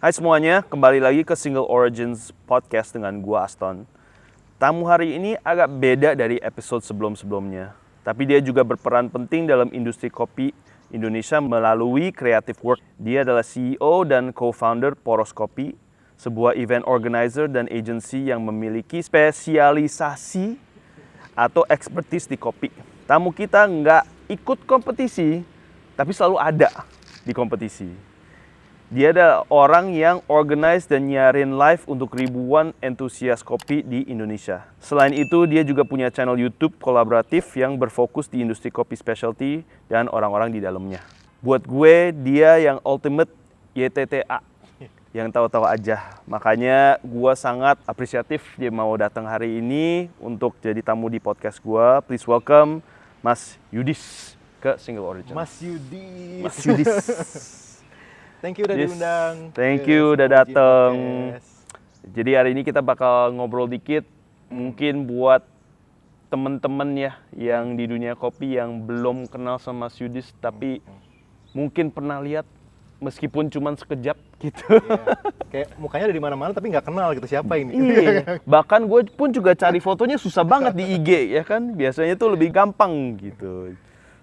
Hai semuanya, kembali lagi ke Single Origins Podcast dengan gua Aston. Tamu hari ini agak beda dari episode sebelum-sebelumnya, tapi dia juga berperan penting dalam industri kopi Indonesia melalui Creative Work. Dia adalah CEO dan co-founder Poros Kopi, sebuah event organizer dan agency yang memiliki spesialisasi atau expertise di kopi. Tamu kita nggak ikut kompetisi, tapi selalu ada di kompetisi. Dia adalah orang yang organize dan nyiarin live untuk ribuan entusias kopi di Indonesia. Selain itu, dia juga punya channel YouTube kolaboratif yang berfokus di industri kopi specialty dan orang-orang di dalamnya. Buat gue, dia yang ultimate YTTA, yang tahu-tahu aja. Makanya gue sangat apresiatif dia mau datang hari ini untuk jadi tamu di podcast gue. Please welcome Mas Yudis ke Single Origin. Mas Yudis. Mas Yudis. Thank you udah diundang. Thank you udah dateng. Jadi hari ini kita bakal ngobrol dikit. Mungkin buat temen-temen ya yang di dunia kopi yang belum kenal sama Mas Yudis, tapi mungkin pernah lihat meskipun cuma sekejap gitu. Iya. Kayak mukanya ada di mana-mana tapi nggak kenal gitu siapa ini. Iya. Bahkan gue pun juga cari fotonya susah banget di IG ya kan. Biasanya tuh lebih gampang gitu.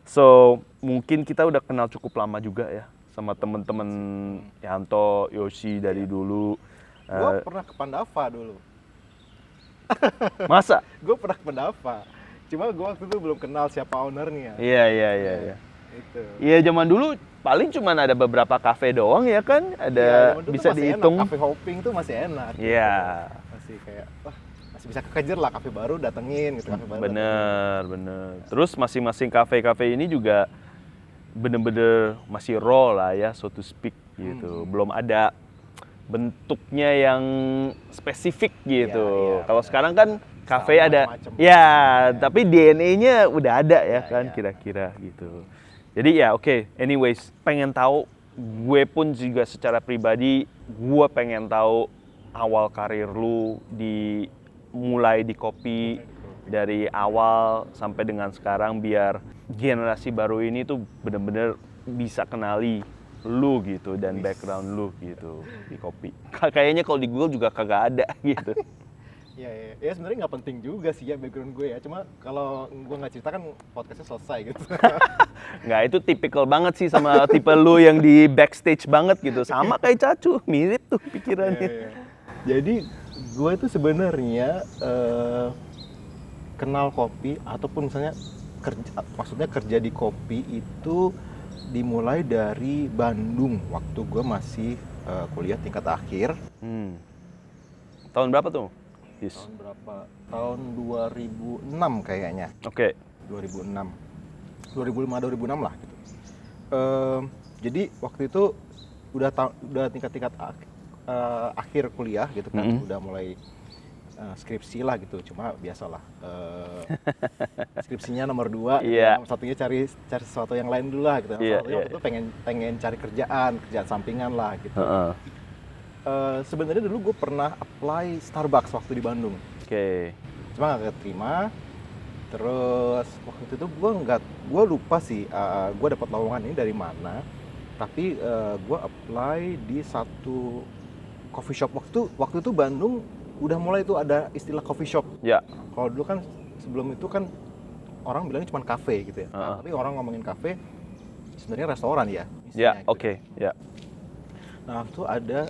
So mungkin kita udah kenal cukup lama juga ya sama temen-temen Yanto, Yoshi dari dulu. Gue pernah ke Pandava dulu. Masa? Gue pernah ke Pandava. Cuma gue waktu itu belum kenal siapa ownernya. Iya. Itu. Iya zaman dulu paling cuma ada beberapa kafe doang ya kan, ada Zaman dulu bisa masih dihitung. Enak. Cafe hopping tuh masih enak. Iya. Gitu. Masih kayak masih bisa kekejar lah kafe baru datengin gitu kafe baru. Bener. Terus masing-masing kafe-kafe ini juga bener-bener masih raw lah ya, so to speak gitu. Belum ada bentuknya yang spesifik gitu. Iya, Kalau bener. sekarang kan kafe Sama ada, macem-macem. ya, tapi DNA-nya udah ada ya kan Iya. kira-kira gitu. Jadi ya oke. Anyways, pengen tahu, gue pun juga secara pribadi, gue pengen tahu awal karir lu mulai di kopi dari awal sampai dengan sekarang biar generasi baru ini tuh bener-bener bisa kenali lu gitu dan background lu gitu di kopi. Kayaknya kalau di Google juga kagak ada gitu. Iya. Ya sebenarnya nggak penting juga sih ya background gue ya. Cuma kalau gue nggak cerita kan podcastnya selesai gitu. Nggak, itu tipikal banget sih sama tipe lu yang di backstage banget gitu. Sama kayak Cacu, mirip tuh pikirannya. Iya. Jadi gue itu sebenarnya kenal kopi ataupun misalnya kerja di kopi itu dimulai dari Bandung waktu gue masih kuliah tingkat akhir. Tahun berapa tuh? Yes. Tahun berapa? Tahun 2006 kayaknya. Oke. 2006. 2005 2006 lah gitu. Jadi waktu itu udah tingkat akhir kuliah gitu kan, udah mulai skripsi lah gitu, cuma biasalah skripsinya nomor 2, nomor satunya cari sesuatu yang lain dulu lah gitu. Waktu itu pengen cari kerjaan sampingan lah gitu. Sebenarnya dulu gue pernah apply Starbucks waktu di Bandung. Cuma nggak keterima. Terus waktu itu gue lupa sih gue dapat lowongan ini dari mana, tapi gue apply di satu coffee shop. Waktu itu Bandung udah mulai tuh ada istilah coffee shop. Ya. Kalau dulu kan sebelum itu kan orang bilangnya cuma kafe gitu ya. Tapi orang ngomongin kafe sebenarnya restoran ya. Ya, gitu. oke. Ya. Nah, itu ada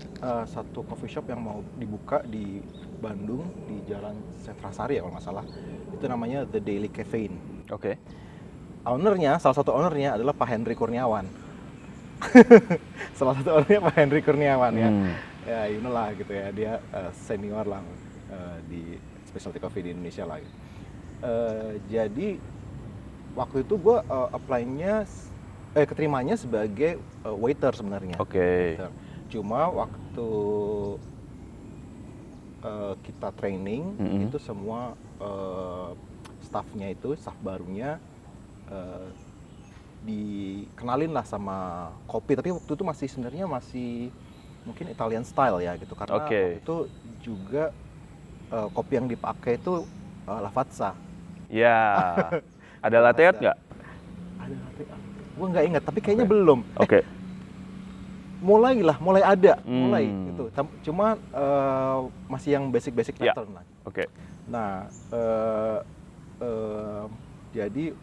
satu coffee shop yang mau dibuka di Bandung di Jalan Sentrasari ya kalau nggak salah. Itu namanya The Daily Caffeine. Oke. Salah satu ownernya adalah Pak Henry Kurniawan. Salah satu ownernya Pak Henry Kurniawan ya. Ya, you know lah gitu ya, dia senior lah di specialty coffee di Indonesia lah gitu. Jadi waktu itu gue keterimanya sebagai waiter sebenarnya. Oke. Cuma waktu kita training itu semua staffnya itu, staff barunya dikenalin lah sama kopi, tapi waktu itu sebenarnya masih mungkin Italian style ya gitu, karena waktu itu juga kopi yang dipakai itu Lavazza. Ya. Ada latte art nggak? Ada latte art. Gue nggak ingat, tapi kayaknya belum. Oke. mulai ada, gitu. Cuma masih yang basic pattern lah. Oke. Nah, jadi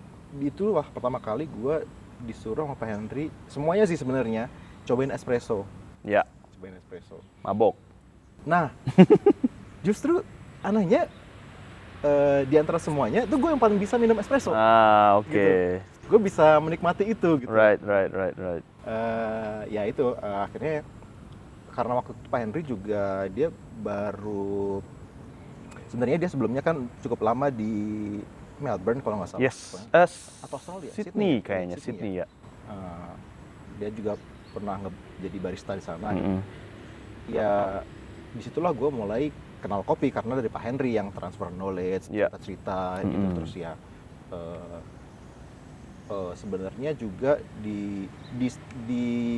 itulah pertama kali gue disuruh sama Pak Henry, semuanya sih sebenarnya, cobain espresso. Ya. Cobain espresso. Mabok. Nah, justru anehnya di antara semuanya itu gue yang paling bisa minum espresso. Oke. Gitu. Gue bisa menikmati itu gitu. Right. Ya itu akhirnya karena waktu itu Pak Henry juga dia baru, sebenarnya dia sebelumnya kan cukup lama di Melbourne kalau nggak salah. Yes. Atau Australia? Sydney kayaknya. Sydney ya. Dia juga pernah jadi barista di sana. Gitu. Ya disitulah gue mulai kenal kopi karena dari Pak Henry yang transfer knowledge, cerita-cerita gitu. Terus ya sebenarnya juga di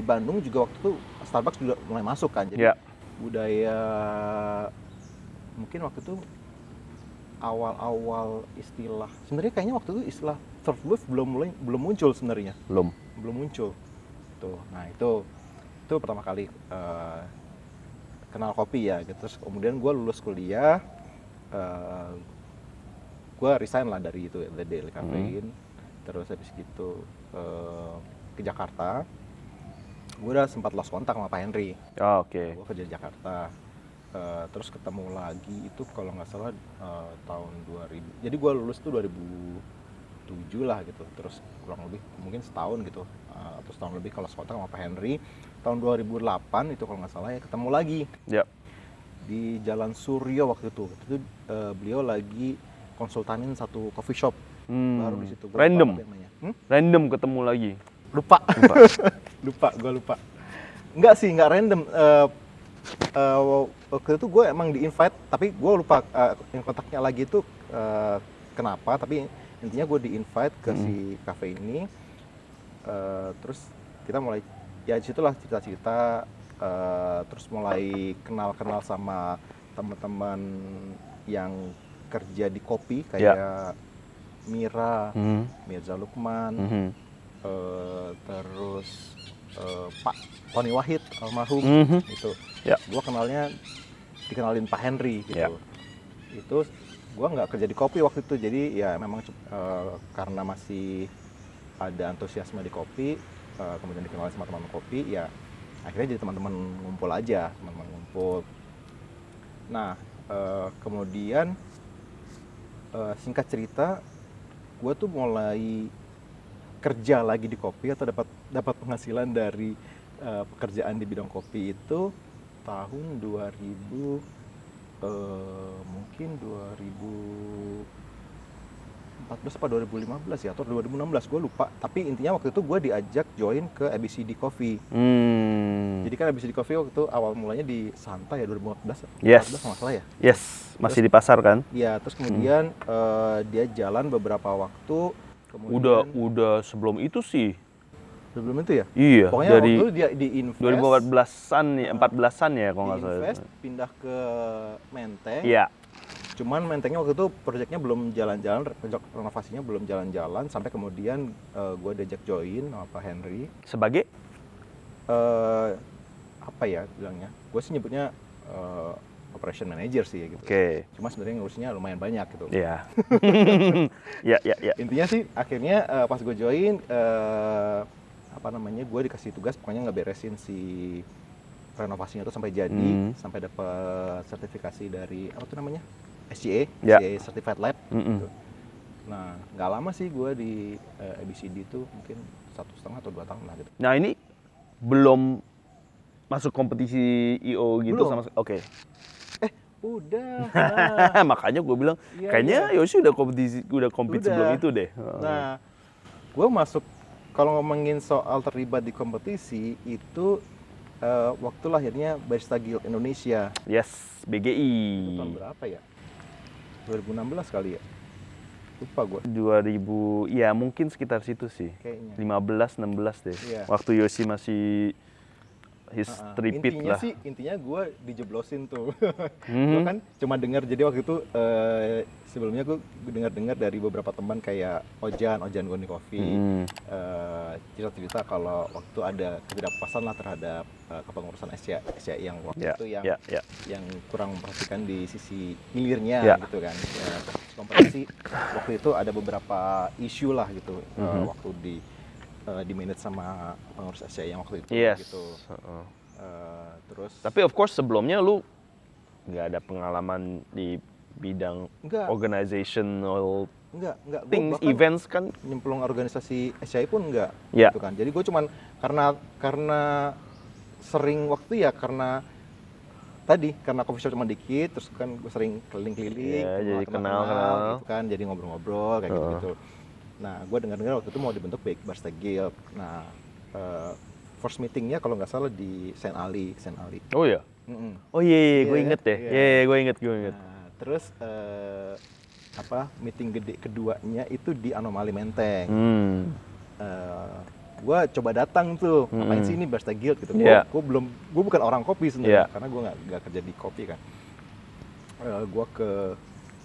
Bandung juga waktu itu Starbucks juga mulai masuk kan. Jadi budaya mungkin waktu itu awal-awal istilah, sebenarnya kayaknya waktu itu istilah third wave belum muncul sebenarnya. Belum muncul. Tuh. Nah, itu pertama kali kenal kopi ya gitu. Terus kemudian gue lulus kuliah, gue resign lah dari itu The Daily Caffeine. Terus habis gitu ke Jakarta. Gue udah sempat lost kontak sama Pak Henry. Oke. Gue kerja di Jakarta. Terus ketemu lagi itu kalau nggak salah tahun 2000. Jadi gue lulus tuh 2007 lah gitu. Terus kurang lebih mungkin setahun gitu. Atau setahun lebih kalau kontak sama Pak Henry. Tahun 2008 itu kalau nggak salah ya ketemu lagi. Di Jalan Suryo waktu itu. Itu beliau lagi konsultanin satu coffee shop. Baru di situ. Random ketemu lagi. Lupa. Gue lupa. Enggak random. Waktu itu gue emang di-invite, tapi gue lupa yang kontaknya lagi itu kenapa, tapi intinya gue di-invite ke si cafe ini. Terus kita mulai, ya disitulah cerita-cerita, terus mulai kenal-kenal sama teman-teman yang kerja di kopi, kayak Mira, Mirza Lukman, terus Pak Tony Wahid almarhum itu. Gue dikenalin Pak Henry gitu. Itu gue nggak kerja di kopi waktu itu, jadi ya memang karena masih ada antusiasme di kopi, kemudian dikenalin sama teman-teman kopi, ya akhirnya jadi teman-teman ngumpul aja, Nah, kemudian singkat cerita, gue tuh mulai kerja lagi di kopi atau dapat penghasilan dari pekerjaan di bidang kopi itu tahun 2000, mungkin 2014 apa 2015 ya, atau 2016 gue lupa. Tapi intinya waktu itu gue diajak join ke ABCD Coffee. Jadi kan ABCD Coffee waktu itu awal mulanya di Santa ya, 2014. Yes. 2014 nggak salah ya. Yes. Masih di pasar kan? Iya. Terus kemudian dia jalan beberapa waktu. Kemudian, udah sebelum itu sih. Sebelum itu ya? Iya. Pokoknya dari waktu itu dia di-invest. 2014-an ya, 14-an ya kalau nggak salah. Di-invest, pindah ke Menteng. Iya. Cuman Mentengnya waktu itu proyeknya belum jalan-jalan, proyek renovasinya belum jalan-jalan, sampai kemudian gue diajak join sama Pak Henry. Sebagai? Apa ya bilangnya? Gue sih nyebutnya operation manager sih gitu. Cuma sebenarnya ngurusnya lumayan banyak gitu. Iya. Iya. Intinya sih akhirnya pas gue join, gue dikasih tugas pokoknya ngeberesin si renovasinya itu sampai jadi, sampai dapat sertifikasi dari apa tuh namanya? SCA Certified Lab. Gitu. Nah, nggak lama sih gue di ABCD itu mungkin 1,5 atau 2 tahun lah gitu. Nah ini belum masuk kompetisi IO gitu belum. sama Oke. Udah. Nah. Makanya gue bilang kayaknya Yoshi udah kompetisi sebelum itu deh. Nah, gue masuk, kalau ngomongin soal terlibat di kompetisi itu waktu lahirnya Barista Guild Indonesia. Yes, BGI. Itu tahun berapa ya? 2016 kali ya? Lupa gue. 2000, ya mungkin sekitar situ sih. Kayaknya. 15, 16 deh. Iya. Waktu Yoshi masih his repeat lah. Intinya gue dijeblosin tuh. Gue kan cuma dengar, jadi waktu itu sebelumnya gue dengar dari beberapa teman kayak Ojan Goni Coffee, cerita-cerita kalau waktu ada ketidakpuasan lah terhadap kepengurusan SCI yang waktu itu yang kurang memperhatikan di sisi hilirnya gitu kan. Kompetisi waktu itu ada beberapa isu lah gitu waktu di manage sama pengurus SCI yang waktu itu gitu. Terus tapi of course sebelumnya lu nggak ada pengalaman di bidang organizational things, events kan? Nyemplung organisasi SCI pun enggak gitu kan. Jadi gue cuman karena sering waktu karena coffee shop cuma dikit, terus kan gue sering keliling-keliling, jadi kenal gitu kan, jadi ngobrol-ngobrol kayak gitu. Nah, gue dengar waktu itu mau dibentuk Barista Guild. Nah, first meetingnya kalau nggak salah di Saint Ali. Oh iya? Oh iya, gue inget deh. Gue inget. Nah, terus meeting gede keduanya itu di Anomali Menteng. Gue coba datang tuh, ngapain sih ini Barista Guild gitu. Gue bukan orang kopi sebenarnya, karena gue nggak kerja di kopi kan. Gue ke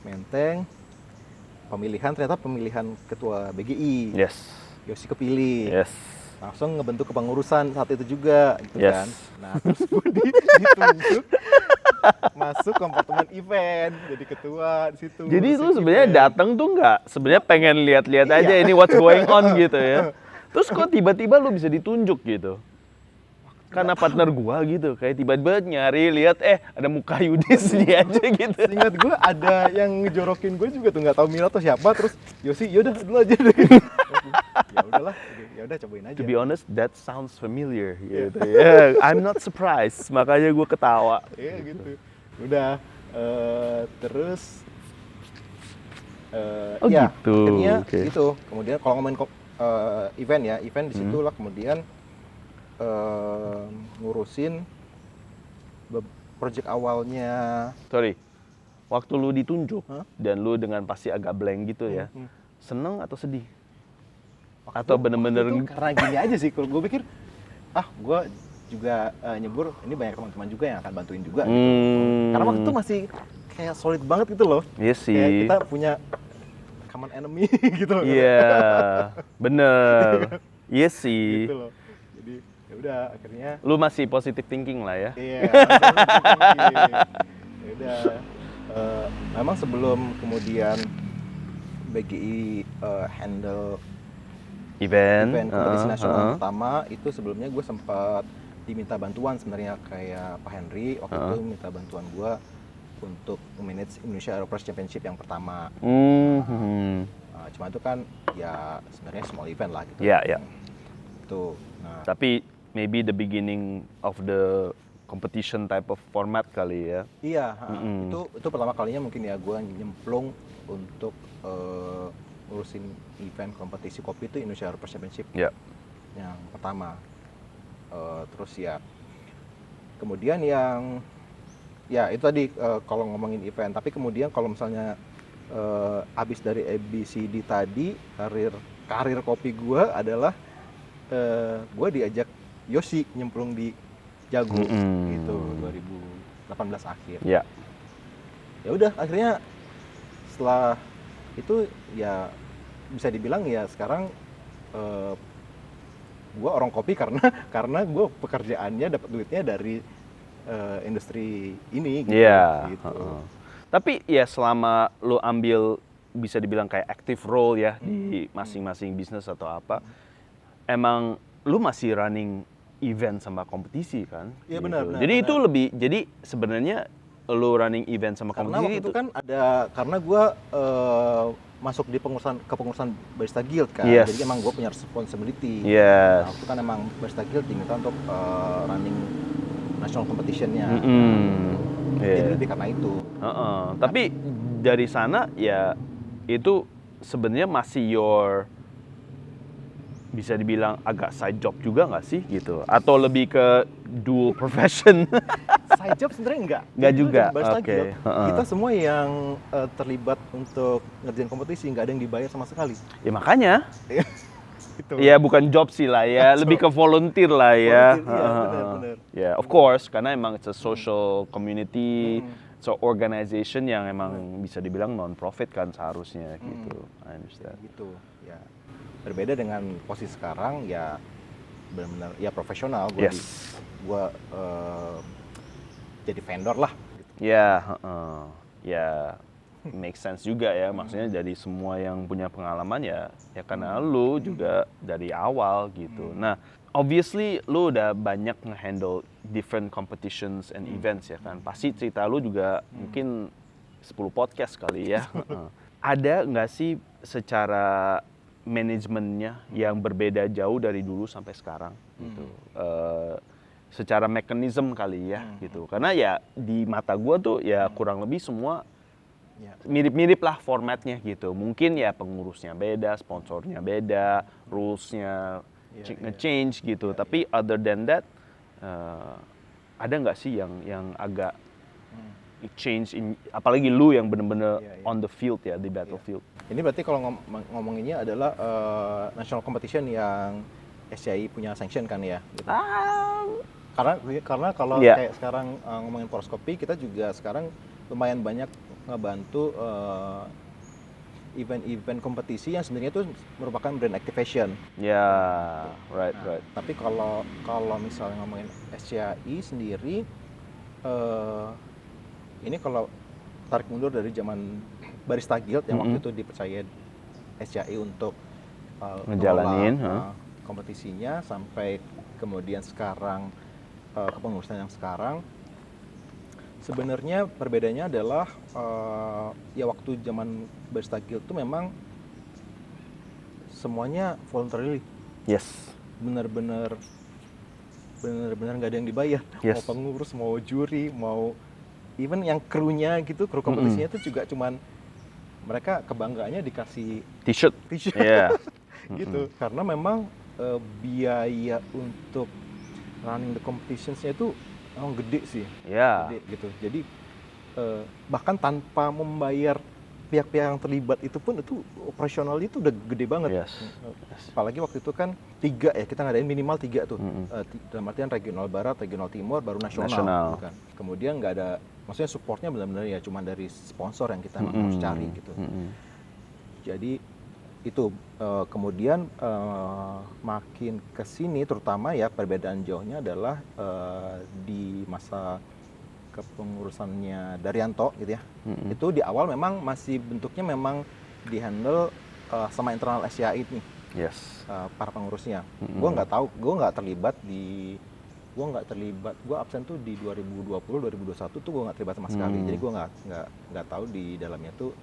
Menteng. Ternyata pemilihan ketua BGI. Yosi kepilih. Langsung ngebentuk kepengurusan saat itu juga gitu kan. Nah, terus gue ditunjuk masuk kompartemen event, jadi ketua di situ. Jadi lu sebenarnya datang tuh nggak, sebenarnya pengen lihat-lihat aja ini what's going on gitu ya. Terus kok tiba-tiba lu bisa ditunjuk gitu? Karena partner gua gitu, kayak tiba-tiba nyari lihat ada muka Yudis dia aja gitu. Ingat gua ada yang ngejorokin gue juga tuh, nggak tahu Mira atau siapa, terus Yosi yaudah dulu aja deh. Ya udah cobain aja. To be honest, that sounds familiar gitu. I'm not surprised, makanya gua ketawa. Gitu. Udah terus gitu. Akhirnya gitu. Kemudian kalau ngomongin event di situlah kemudian ngurusin project awalnya. Sorry, waktu lu ditunjuk dan lu dengan pasti agak blank gitu ya, seneng atau sedih? Atau bener-bener karena gini aja sih, kalau gue pikir gue juga nyebur ini banyak teman-teman juga yang akan bantuin juga gitu. Karena waktu itu masih kayak solid banget gitu loh. Iya sih. Kayak kita punya common enemy gitu loh. Iya, bener. Iya sih. Gitu loh. Jadi ya udah akhirnya lu masih positive thinking lah ya. Iya. Ya udah. Memang sebelum kemudian BGI handle event kompetisi nasional pertama itu, sebelumnya gue sempat diminta bantuan sebenarnya kayak Pak Henry waktu itu minta bantuan gue untuk manage Indonesia Aeropress Championship yang pertama. Cuma itu kan ya sebenarnya small event lah gitu. Iya. Tuh. Nah, tapi maybe the beginning of the competition type of format kali ya. Iya, itu pertama kalinya mungkin ya gue nyemplung untuk ngurusin event kompetisi kopi itu Indonesia Aeropress Championship. Yang pertama. Terus ya kemudian yang itu tadi kalau ngomongin event, tapi kemudian kalau misalnya abis dari ABCD tadi, karir kopi gue adalah gue diajak Yosi nyemplung di Jago gitu 2018 akhir. Ya udah akhirnya setelah itu ya bisa dibilang ya sekarang gue orang kopi karena gue pekerjaannya dapat duitnya dari industri ini gitu. Gitu. Tapi ya selama lo ambil bisa dibilang kayak active role ya di masing-masing bisnis atau apa, emang lo masih running event sama kompetisi kan? Iya gitu. benar. Jadi itu lebih, jadi sebenarnya lo running event sama kompetisi karena waktu itu kan karena gue masuk di kepengurusan Barista Guild kan, jadi emang gue punya responsibility. Nah, itu kan emang Barista Guild diminta untuk running national competition-nya. Jadi lebih karena itu. Tapi dari sana ya itu sebenarnya masih bisa dibilang agak side job juga nggak sih gitu? Atau lebih ke dual profession? Side job sebenarnya nggak juga. Oke. Kita semua yang terlibat untuk ngerjain kompetisi nggak ada yang dibayar sama sekali. Ya makanya. gitu. Ya bukan job sih lah ya, lebih ke volunteer lah ya. Volunteer, iya, benar-benar. Ya, of course, karena emang it's a social community, so organization yang emang bisa dibilang non-profit kan seharusnya gitu. I understand. Gitu, ya. Berbeda dengan posisi sekarang ya benar-benar ya profesional. Gua jadi vendor lah. Gitu. Ya, ya make sense juga ya, maksudnya dari semua yang punya pengalaman ya karena lu juga dari awal gitu. Nah, obviously lu udah banyak nge-handle different competitions and events ya kan. Pasti cerita lu juga mungkin 10 podcast kali ya. Ada nggak sih secara manajemennya yang berbeda jauh dari dulu sampai sekarang gitu? Secara mekanisme kali ya gitu. Karena ya di mata gua tuh ya kurang lebih semua mirip-mirip lah formatnya gitu. Mungkin ya pengurusnya beda, sponsornya beda, rulesnya nge-change gitu. Tapi other than that, ada nggak sih yang agak change, apalagi lu yang bener-bener on the field ya, di battlefield. Ini berarti kalau ngomonginnya adalah national competition yang SCI punya sanction kan ya? Gitu. Karena kalau kayak sekarang ngomongin poroskopi, kita juga sekarang lumayan banyak ngebantu event-event kompetisi yang sebenarnya itu merupakan brand activation. Right. Tapi kalau misalnya ngomongin SCI sendiri, ini kalau tarik mundur dari zaman Barista Guild yang waktu itu dipercaya SCI untuk ngejalanin kompetisinya sampai kemudian sekarang kepengurusan yang sekarang. Sebenarnya perbedaannya adalah ya waktu zaman Barista Guild itu memang semuanya voluntarily. Yes. Benar-benar nggak ada yang dibayar. Mau pengurus, mau juri, mau even yang krunya gitu, kru kompetisinya itu juga cuman mereka kebanggaannya dikasih t-shirt. Gitu. Karena memang biaya untuk running the competitions-nya itu gede sih, gede gitu. Jadi bahkan tanpa membayar pihak-pihak yang terlibat itu pun itu operasional itu udah gede banget. Apalagi waktu itu kan 3 ya, kita ngadain minimal 3 tuh. Dalam artian regional barat, regional timur, baru nasional. Gitu kan. Kemudian nggak ada, maksudnya supportnya benar-benar ya cuma dari sponsor yang kita harus cari gitu. Jadi itu kemudian makin kesini terutama ya perbedaan jauhnya adalah di masa kepengurusannya Daryanto gitu ya. Itu di awal memang masih bentuknya memang dihandle sama internal SCI nih. Para pengurusnya. Gue nggak terlibat, gue absen tuh di 2020, 2021 tuh gue nggak terlibat sama sekali. Jadi gue nggak tahu di dalamnya tuh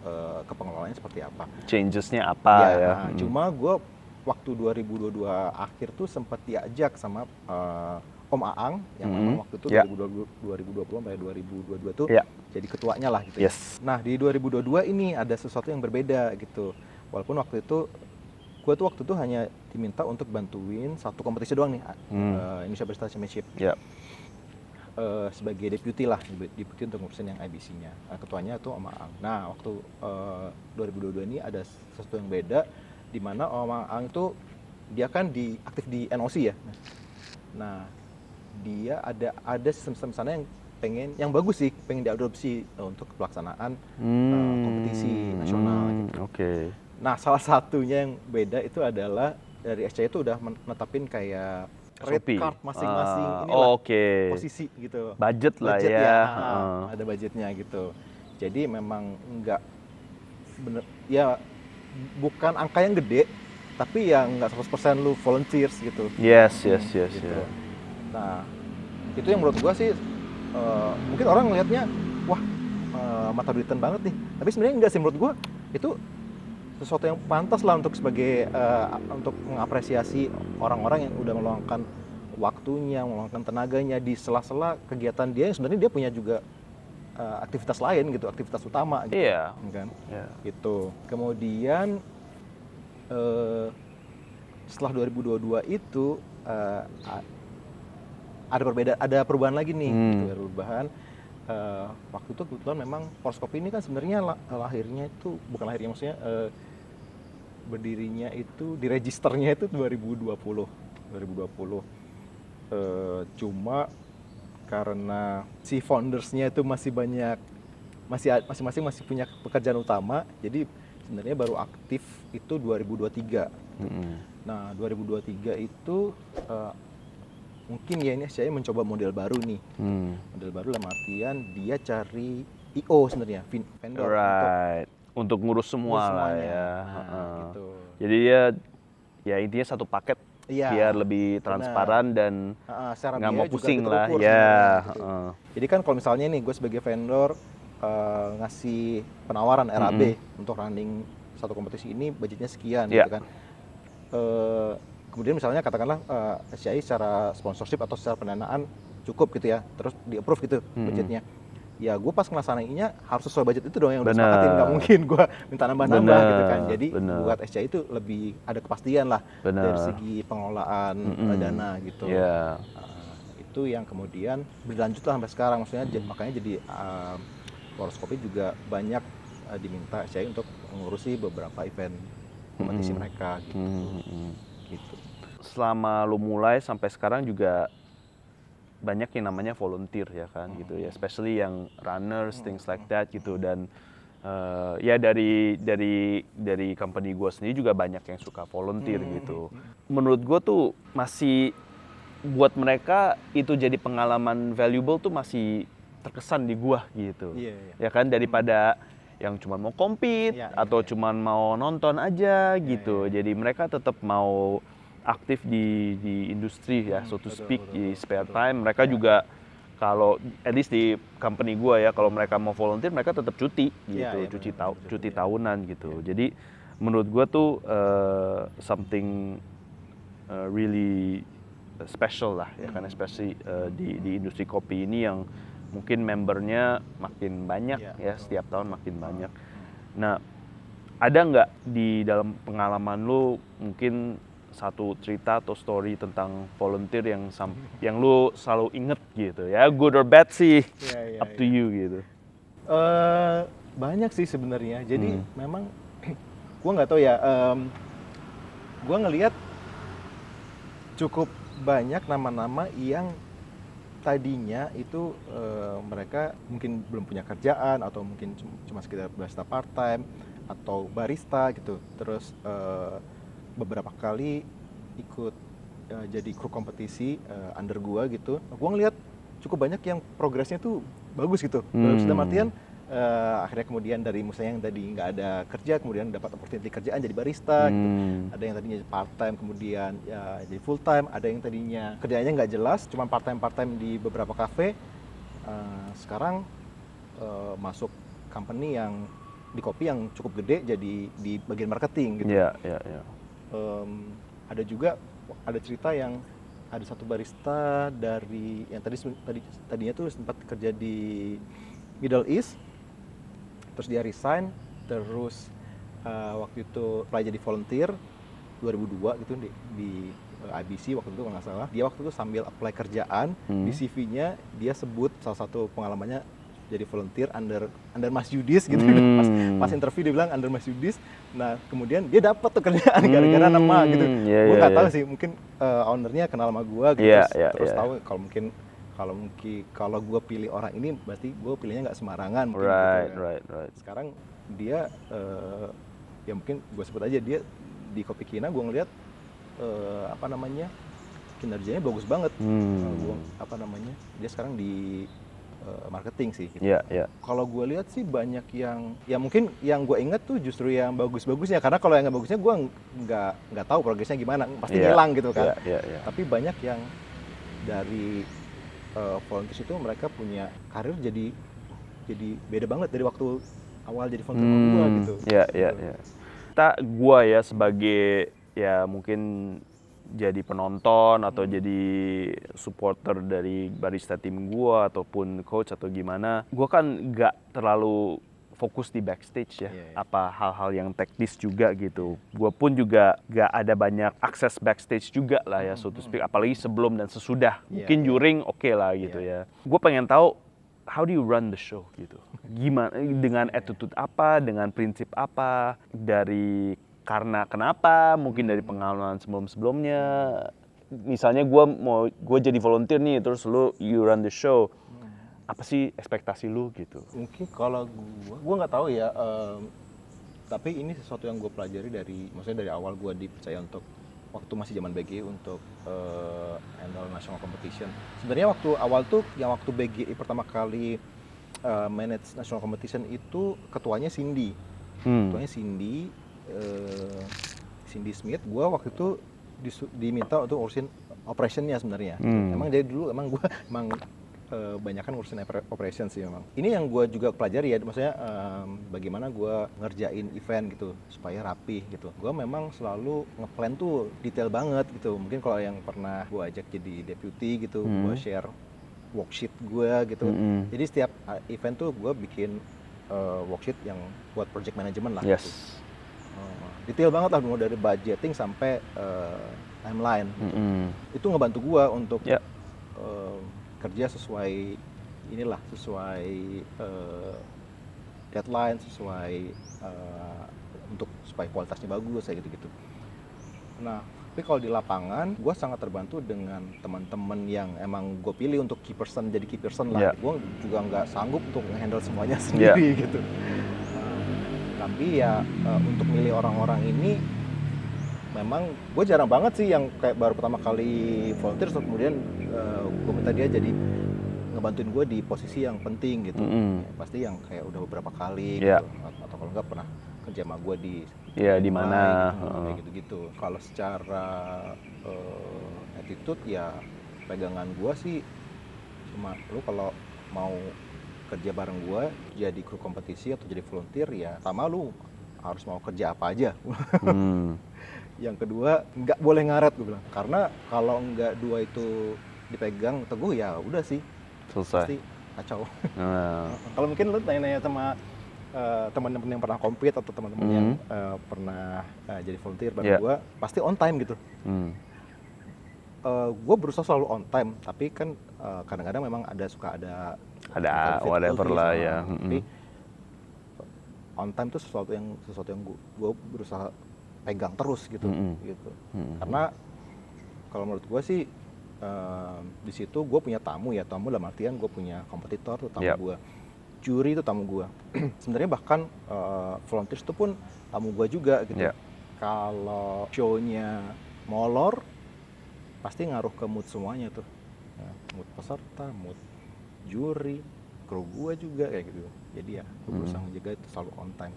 kepengelolaannya seperti apa. Changesnya apa ya? Cuma gue waktu 2022 akhir tuh sempat diajak sama Om Aang yang memang waktu itu 2020 sampai 2022 tuh jadi ketuanya lah gitu. Nah di 2022 ini ada sesuatu yang berbeda gitu. Walaupun waktu itu gue tuh waktu itu hanya diminta untuk bantuin satu kompetisi doang nih, Indonesia Barista Championship. Sebagai deputy lah, deputy untuk ngurusin yang IBC-nya. Ketuanya tuh Om Aang. Nah waktu 2022 ini ada sesuatu yang beda, di mana Om Aang itu dia kan aktif di NOC ya. Nah dia ada sistem sana yang bagus sih, pengen diadopsi untuk pelaksanaan kompetisi nasional. Gitu. Nah salah satunya yang beda itu adalah dari SCI itu udah menetapin kayak rate card masing-masing posisi gitu. Budget lah ya. Ada budgetnya gitu. Jadi memang nggak bener ya, bukan angka yang gede, tapi ya nggak 100% lu volunteers gitu. Yes. Gitu. Nah itu yang menurut gua sih mungkin orang ngelihatnya wah mata duitan banget nih. Tapi sebenarnya enggak sih, menurut gua itu sesuatu yang pantas lah untuk sebagai untuk mengapresiasi orang-orang yang udah meluangkan waktunya, meluangkan tenaganya di sela-sela kegiatan dia yang sebenarnya dia punya juga aktivitas lain gitu, aktivitas utama gitu. Kan? Gitu. Kemudian setelah 2022 itu ada perubahan lagi nih, gitu, ada perubahan. Waktu itu kebetulan memang poroskopi ini kan sebenarnya lahirnya itu bukan lahirnya, maksudnya berdirinya itu di registernya itu 2020. Cuma karena si foundersnya itu masih banyak, masing-masing masih punya pekerjaan utama, jadi sebenarnya baru aktif itu 2023. Nah 2023 itu mungkin ya ini saya mencoba model baru nih. Model baru dalam artian dia cari IO sebenarnya, vendor untuk ngurus semua lah ya. Gitu. Jadi ya intinya satu paket biar lebih transparan dan nggak mau pusing lah ya. Gitu. Jadi kan kalau misalnya nih gue sebagai vendor ngasih penawaran RAB untuk running satu kompetisi ini budgetnya sekian gitu kan. Kemudian misalnya katakanlah SCI secara sponsorship atau secara pendanaan cukup gitu ya, terus di approve gitu budgetnya. Ya gue pas ngelaksanainnya harus sesuai budget itu dong yang udah disepakatin, nggak mungkin gue minta nambah-nambah gitu kan. Jadi buat SCI itu lebih ada kepastian lah dari segi pengelolaan dana gitu. Itu yang kemudian berlanjut lah sampai sekarang, maksudnya makanya jadi Poros Kopi juga banyak diminta SCI untuk mengurusi beberapa event kompetisi mereka gitu. Selama lu mulai sampai sekarang juga banyak yang namanya volunteer ya kan gitu ya, especially yang runners, things like that gitu. Dan ya dari company gue sendiri juga banyak yang suka volunteer gitu. Menurut gue tuh masih buat mereka itu jadi pengalaman valuable tuh masih terkesan di gue gitu. Ya kan, daripada yang cuma mau compete atau cuma mau nonton aja gitu. Jadi mereka tetap mau aktif di industri ya, so to speak, di spare time. Mereka juga kalau at least di company gue ya, kalau mereka mau volunteer mereka tetap cuti gitu, cuti tahunan gitu. Jadi menurut gue tuh something really special lah ya kan, especially di industri kopi ini yang mungkin membernya makin banyak ya, setiap tahun makin banyak. Nah, ada nggak di dalam pengalaman lu mungkin satu cerita atau story tentang volunteer yang lu selalu inget gitu ya, good or bad sih, up to you gitu? Banyak sih sebenarnya. Jadi memang gue nggak tahu ya, gue ngelihat cukup banyak nama-nama yang tadinya itu mereka mungkin belum punya kerjaan atau mungkin cuma sekedar barista part time atau barista gitu, terus beberapa kali ikut jadi kru kompetisi under gua gitu. Gua ngelihat cukup banyak yang progresnya tuh bagus gitu. Dalam artian akhirnya kemudian dari misalnya yang tadi nggak ada kerja kemudian dapat opportunity kerjaan jadi barista gitu. Ada yang tadinya part time kemudian ya jadi full time, ada yang tadinya kerjanya nggak jelas cuma part time di beberapa kafe, sekarang masuk company yang di kopi yang cukup gede jadi di bagian marketing gitu. Ada juga cerita yang ada satu barista dari yang tadinya tuh sempat kerja di Middle East, terus dia resign, terus waktu itu apply jadi volunteer 2002 gitu di IBC waktu itu kalau nggak salah. Dia waktu itu sambil apply kerjaan di CV-nya dia sebut salah satu pengalamannya jadi volunteer under Mas Yudis gitu. Pas interview dia bilang under Mas Yudis. Nah kemudian dia dapat tuh kerjaan gara-gara nama gitu. Gue nggak tahu sih, mungkin ownernya kenal sama gue gitu, terus tahu kalau gue pilih orang ini berarti gue pilihnya nggak sembarangan mungkin gitu ya. Sekarang dia ya mungkin gue sebut aja dia di Kopi Kina, gue ngeliat kinerjanya bagus banget. Dia sekarang di marketing sih gitu. Kalau gue lihat sih banyak yang ya mungkin yang gue inget tuh justru yang bagus-bagusnya, karena kalau yang nggak bagusnya gue nggak tahu progresnya gimana, pasti hilang gitu kan. Tapi banyak yang dari volunteers itu mereka punya karir jadi beda banget dari waktu awal jadi volunteer sama gue gitu. Gue ya sebagai ya mungkin jadi penonton atau jadi supporter dari barista tim gue ataupun coach atau gimana, gue kan nggak terlalu fokus di backstage ya, apa hal-hal yang teknis juga gitu. Gue pun juga nggak ada banyak akses backstage juga lah ya, so to speak, apalagi sebelum dan sesudah. Mungkin during oke lah gitu ya. Gue pengen tahu how do you run the show gitu, gimana, dengan attitude apa, dengan prinsip apa, dari karena kenapa? Mungkin dari pengalaman sebelum-sebelumnya. Misalnya gue jadi volunteer nih, terus you run the show. Apa sih ekspektasi lu gitu? Mungkin kalau gue nggak tahu ya. Tapi ini sesuatu yang gue pelajari maksudnya dari awal gue dipercaya untuk waktu masih zaman BGI untuk handle national competition. Sebenarnya waktu awal tuh yang waktu BGI pertama kali manage national competition itu ketuanya Cindy. Ketuanya Cindy Smith. Gue waktu itu diminta untuk urusin operationnya sebenarnya. Emang dari dulu gue banyakan urusin operation sih memang. Ini yang gue juga pelajari ya, maksudnya bagaimana gue ngerjain event gitu supaya rapih gitu. Gue memang selalu ngeplan tuh detail banget gitu. Mungkin kalau yang pernah gue ajak jadi deputy gitu, gue share worksheet gue gitu. Jadi setiap event tuh gue bikin worksheet yang buat project management lah. Yes. Gitu. Detail banget lah, mulai dari budgeting sampai timeline. Gitu. Itu ngebantu gue untuk kerja sesuai deadline, sesuai untuk supaya kualitasnya bagus kayak gitu-gitu. Nah, tapi kalau di lapangan gue sangat terbantu dengan teman-teman yang emang gue pilih untuk key person lah. Gue juga nggak sanggup untuk handle semuanya sendiri gitu. Tapi ya untuk milih orang-orang ini memang gue jarang banget sih yang kayak baru pertama kali volunteer, terus kemudian gue minta dia jadi ngebantuin gue di posisi yang penting gitu. Ya, pasti yang kayak udah beberapa kali gitu, atau kalau nggak pernah kerja sama gue di mana gitu, gitu. Kalau secara attitude ya pegangan gue sih cuma lu kalau mau kerja bareng gue jadi kru kompetisi atau jadi volunteer ya sama lu harus mau kerja apa aja. Yang kedua nggak boleh ngaret gue bilang, karena kalau nggak dua itu dipegang teguh ya udah sih selesai, pasti kacau. Kalau mungkin lu nanya-nanya sama teman-teman yang pernah compete atau teman-teman yang pernah jadi volunteer bareng gue, pasti on time gitu. Gue berusaha selalu on time, tapi kan kadang-kadang memang suka ada whatever lah ya. Tapi on time tuh sesuatu yang gue berusaha pegang terus gitu. Karena kalau menurut gue sih di situ gue punya tamu dalam artian gue punya kompetitor tuh tamu gue, juri itu tamu gue. Sebenarnya bahkan volunteers itu pun tamu gue juga gitu. Kalau show-nya molor pasti ngaruh ke mood semuanya tuh, mood peserta, mood juri, kru gue juga kayak gitu. Jadi ya gue berusaha menjaga itu selalu on time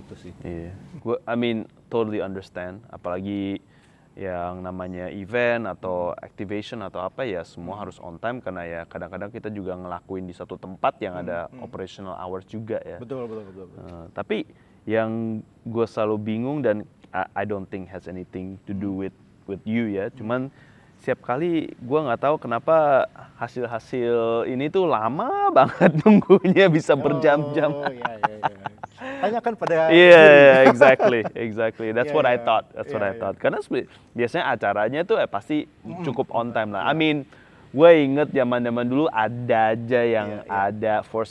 gitu sih. Iya, gue totally understand, apalagi yang namanya event atau activation atau apa ya semua harus on time, karena ya kadang-kadang kita juga ngelakuin di satu tempat yang ada operational hours juga ya. Betul. Tapi yang gue selalu bingung dan I don't think has anything to do with you ya, cuman setiap kali gue nggak tahu kenapa hasil ini tuh lama banget nunggunya, bisa berjam-jam. Iya. Tanya kan pada exactly. That's what I thought. Karena biasanya acaranya tuh pasti cukup on time lah. I mean, gue inget zaman dulu ada aja yang ada for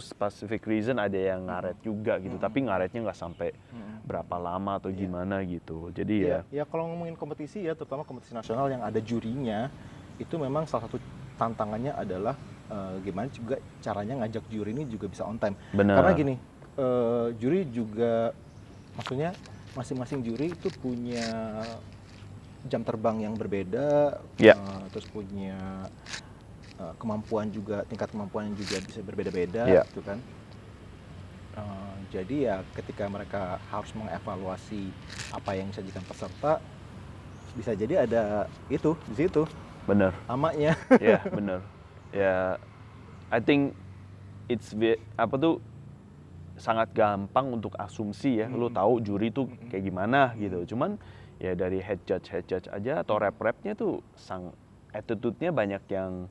specific reason ada yang ngaret juga gitu. Tapi ngaretnya nggak sampai berapa lama atau gimana gitu. Jadi ya kalau ngomongin kompetisi ya, terutama kompetisi nasional yang ada jurinya, itu memang salah satu tantangannya adalah gimana juga caranya ngajak juri ini juga bisa on time. Bener. Karena gini, juri juga, maksudnya masing-masing juri itu punya jam terbang yang berbeda, terus punya kemampuan juga, tingkat kemampuan yang juga bisa berbeda-beda gitu kan. Jadi ya ketika mereka harus mengevaluasi apa yang disajikan peserta, bisa jadi ada itu di situ. Bener. Amanya. Ya bener. Ya, I think sangat gampang untuk asumsi ya. Lu tahu juri tuh kayak gimana gitu. Cuman ya dari head judge aja atau rep-repnya tuh attitude-nya banyak yang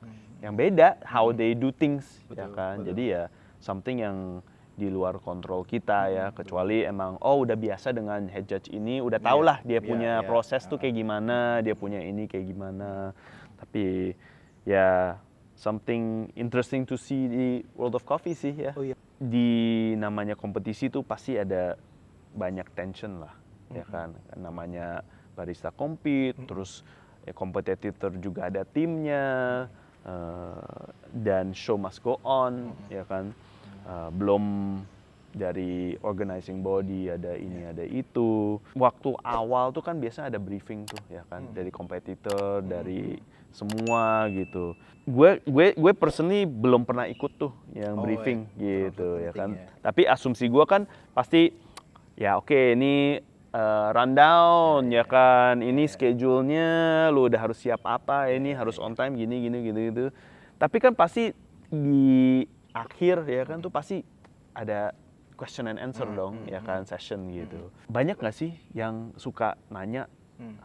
beda, how they do things. Betul, ya kan. Betul. Jadi ya something yang di luar kontrol kita ya, kecuali emang udah biasa dengan head judge ini, udah tau lah dia punya proses tuh kayak gimana, dia punya ini kayak gimana. Tapi ya something interesting to see di World of Coffee sih ya. Di namanya kompetisi tuh pasti ada banyak tension lah. ya kan, namanya barista compete, terus ya kompetitor juga ada timnya, dan show must go on, ya kan. Belum dari organizing body ada ini ada itu. Waktu awal tuh kan biasanya ada briefing tuh ya kan, dari kompetitor, dari semua gitu. Gue personally belum pernah ikut tuh yang briefing gitu ya kan. Tapi asumsi gue kan pasti ya oke, ini rundown ya kan, ini schedule-nya lu udah harus siap apa, ini harus on time gini gitu. Tapi kan pasti di akhir ya kan tuh pasti ada question and answer dong ya kan, session gitu. Banyak nggak sih yang suka nanya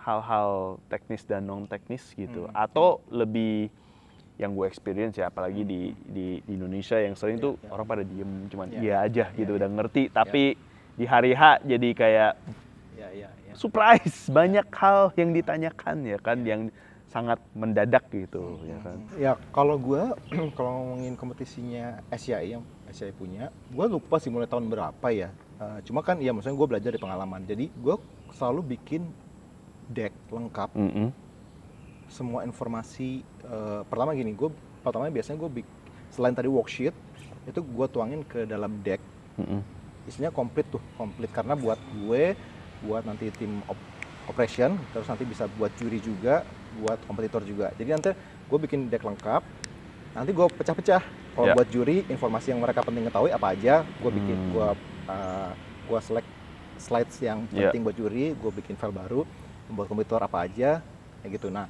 hal-hal teknis dan non teknis gitu, atau lebih yang gue experience ya, apalagi di Indonesia yang sering tuh orang pada diem cuman iya aja gitu, udah ngerti, tapi di hari H jadi kayak surprise, banyak hal yang ditanyakan ya kan, yang sangat mendadak gitu ya kan. Ya kalau gue kalau ngomongin kompetisinya SCI yang SCI punya, gue lupa sih mulai tahun berapa ya. Cuma kan ya maksudnya gue belajar dari pengalaman. Jadi gue selalu bikin deck lengkap, semua informasi. Pertama gini, pertama biasanya gue selain tadi worksheet itu gue tuangin ke dalam deck. Isinya komplit karena buat gue, buat nanti tim operation, terus nanti bisa buat juri juga, buat kompetitor juga. Jadi nanti gue bikin deck lengkap, nanti gue pecah-pecah. Kalau buat juri, informasi yang mereka penting ketahui apa aja, gue bikin, gue select slides yang penting buat juri, gue bikin file baru, buat kompetitor apa aja, kayak gitu. Nah,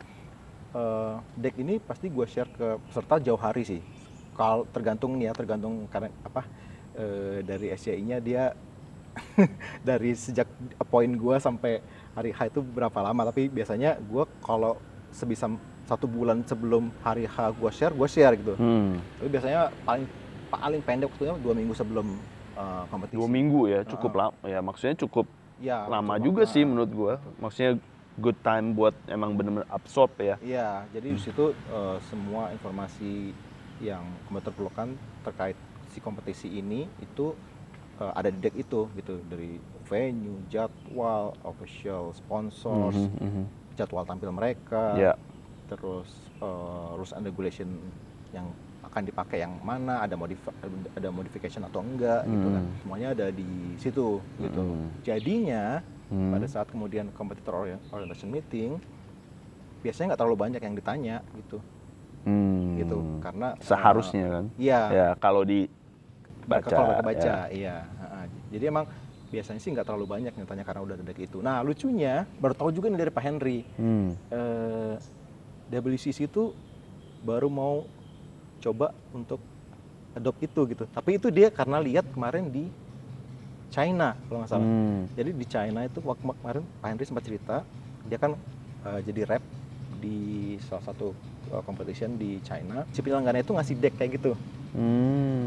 deck ini pasti gue share ke peserta jauh hari sih. Kalau tergantung karena apa, dari SCI-nya dia dari sejak poin gue sampai hari H itu berapa lama, tapi biasanya gue kalau sebisa 1 bulan sebelum hari H gue share gitu. Tapi biasanya paling pendek waktunya 2 minggu sebelum kompetisi. 2 minggu ya, cukup lama ya, maksudnya cukup lama juga sih menurut gue. Maksudnya good time buat emang benar-benar absorb ya. Iya, jadi di situ semua informasi yang kompetitor perlukan terkait si kompetisi ini itu ada di deck itu gitu, dari venue, jadwal, official sponsors, jadwal tampil mereka, terus rules and regulation yang akan dipakai yang mana, ada modification atau enggak gitu kan, semuanya ada di situ gitu. Jadinya pada saat kemudian kompetitor orientation meeting biasanya nggak terlalu banyak yang ditanya gitu. Gitu karena seharusnya kan. Iya. Ya kalau mereka baca, iya. Jadi emang biasanya sih nggak terlalu banyak yang tanya karena udah ada deck itu. Nah lucunya baru tahu juga nih dari Pak Henry, WCC itu baru mau coba untuk adopt itu gitu. Tapi itu dia karena lihat kemarin di China kalau nggak salah. Jadi di China itu kemarin Pak Henry sempat cerita, dia kan jadi rep di salah satu competition di China. Si penyelenggaranya itu ngasih deck kayak gitu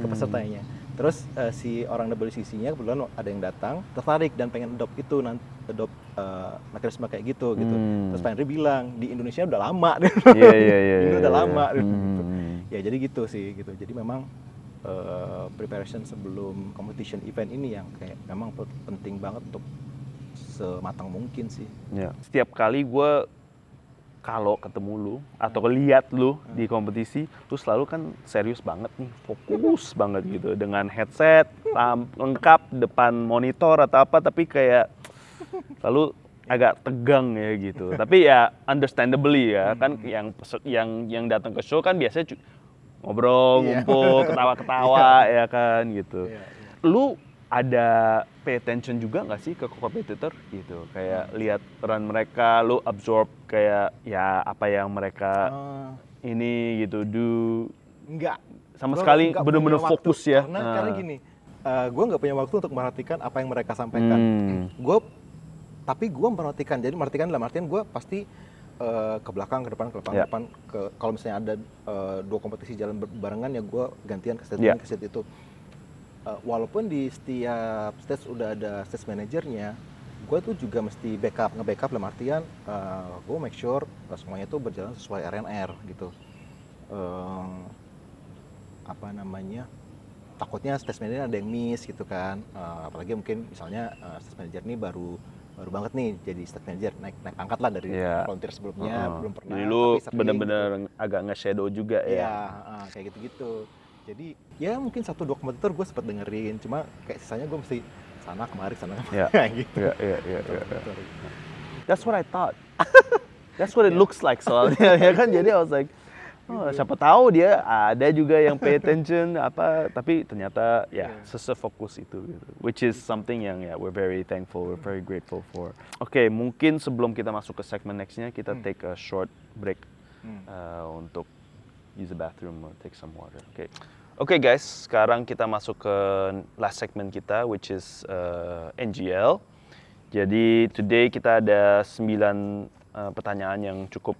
ke pesertanya. Terus si orang WCC-nya kebetulan ada yang datang tertarik dan pengen adopt itu, adopt mekanisme kayak gitu. Terus Pak Henry bilang di Indonesia udah lama, ini udah lama. Ya jadi gitu sih gitu. Jadi memang preparation sebelum competition event ini yang kayak memang penting banget untuk sematang mungkin sih. Ya. Setiap kali gue kalau ketemu lu atau lihat lu di kompetisi, lu selalu kan serius banget nih, fokus banget gitu, dengan headset lengkap depan monitor atau apa, tapi kayak selalu agak tegang ya gitu. Tapi ya understandably ya kan, yang datang ke show kan biasanya ngobrol, ngumpul, ketawa-ketawa ya kan gitu. Lu ada pay attention juga nggak sih ke kompetitor gitu, kayak lihat peran mereka, lu absorb kayak ya apa yang mereka ini gitu enggak sama sekali, bener-bener fokus ya karena gini, gue nggak punya waktu untuk memperhatikan apa yang mereka sampaikan. Tapi gue memperhatikan, jadi memperhatikan dalam artian gue pasti ke belakang, ke depan, kalau misalnya ada 2 kompetisi jalan barengan ya gue gantian ke stage ini, ke stage itu. Walaupun di setiap stage udah ada stage manajernya, gue tuh juga mesti nge-backup dalam artian gue make sure semuanya tuh berjalan sesuai RNR gitu. Takutnya stage manager ada yang miss gitu kan, apalagi mungkin misalnya stage manager ini baru baru banget nih jadi staff manager, naik pangkat lah dari volunteer sebelumnya, belum pernah. Jadi lu tapi sering bener-bener agak nge-shadow juga ya. Iya, kayak gitu-gitu. Jadi ya mungkin 1-2 kompetitor gue sempat dengerin, cuma kayak sisanya gue mesti sana kemari gitu. Iya. That's what I thought. That's what it looks like soalnya ya kan. Jadi I was like, siapa tahu dia ada juga yang pay attention apa, tapi ternyata sefokus itu gitu. Which is something yang we're very thankful, we're very grateful for. Oke, mungkin sebelum kita masuk ke segmen nextnya kita take a short break untuk use the bathroom or take some water. Oke guys, sekarang kita masuk ke last segment kita, which is NGL. Jadi today kita ada 9 pertanyaan yang cukup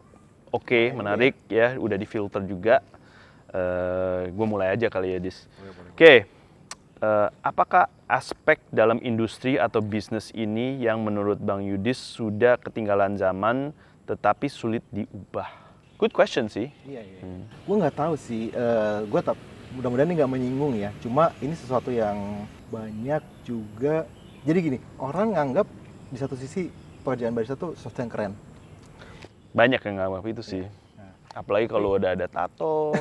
menarik ya, udah difilter juga. Gue mulai aja kali ya, Dis. Oke. Apakah aspek dalam industri atau bisnis ini yang menurut Bang Yudis sudah ketinggalan zaman tetapi sulit diubah? Good question sih. Iya. Gue nggak tahu sih. Mudah-mudahan ini nggak menyinggung ya. Cuma ini sesuatu yang banyak juga. Jadi gini, orang nganggap di satu sisi pekerjaan barista tuh sesuatu yang keren. Banyak yang nganggap itu sih. Apalagi kalau udah ada tato.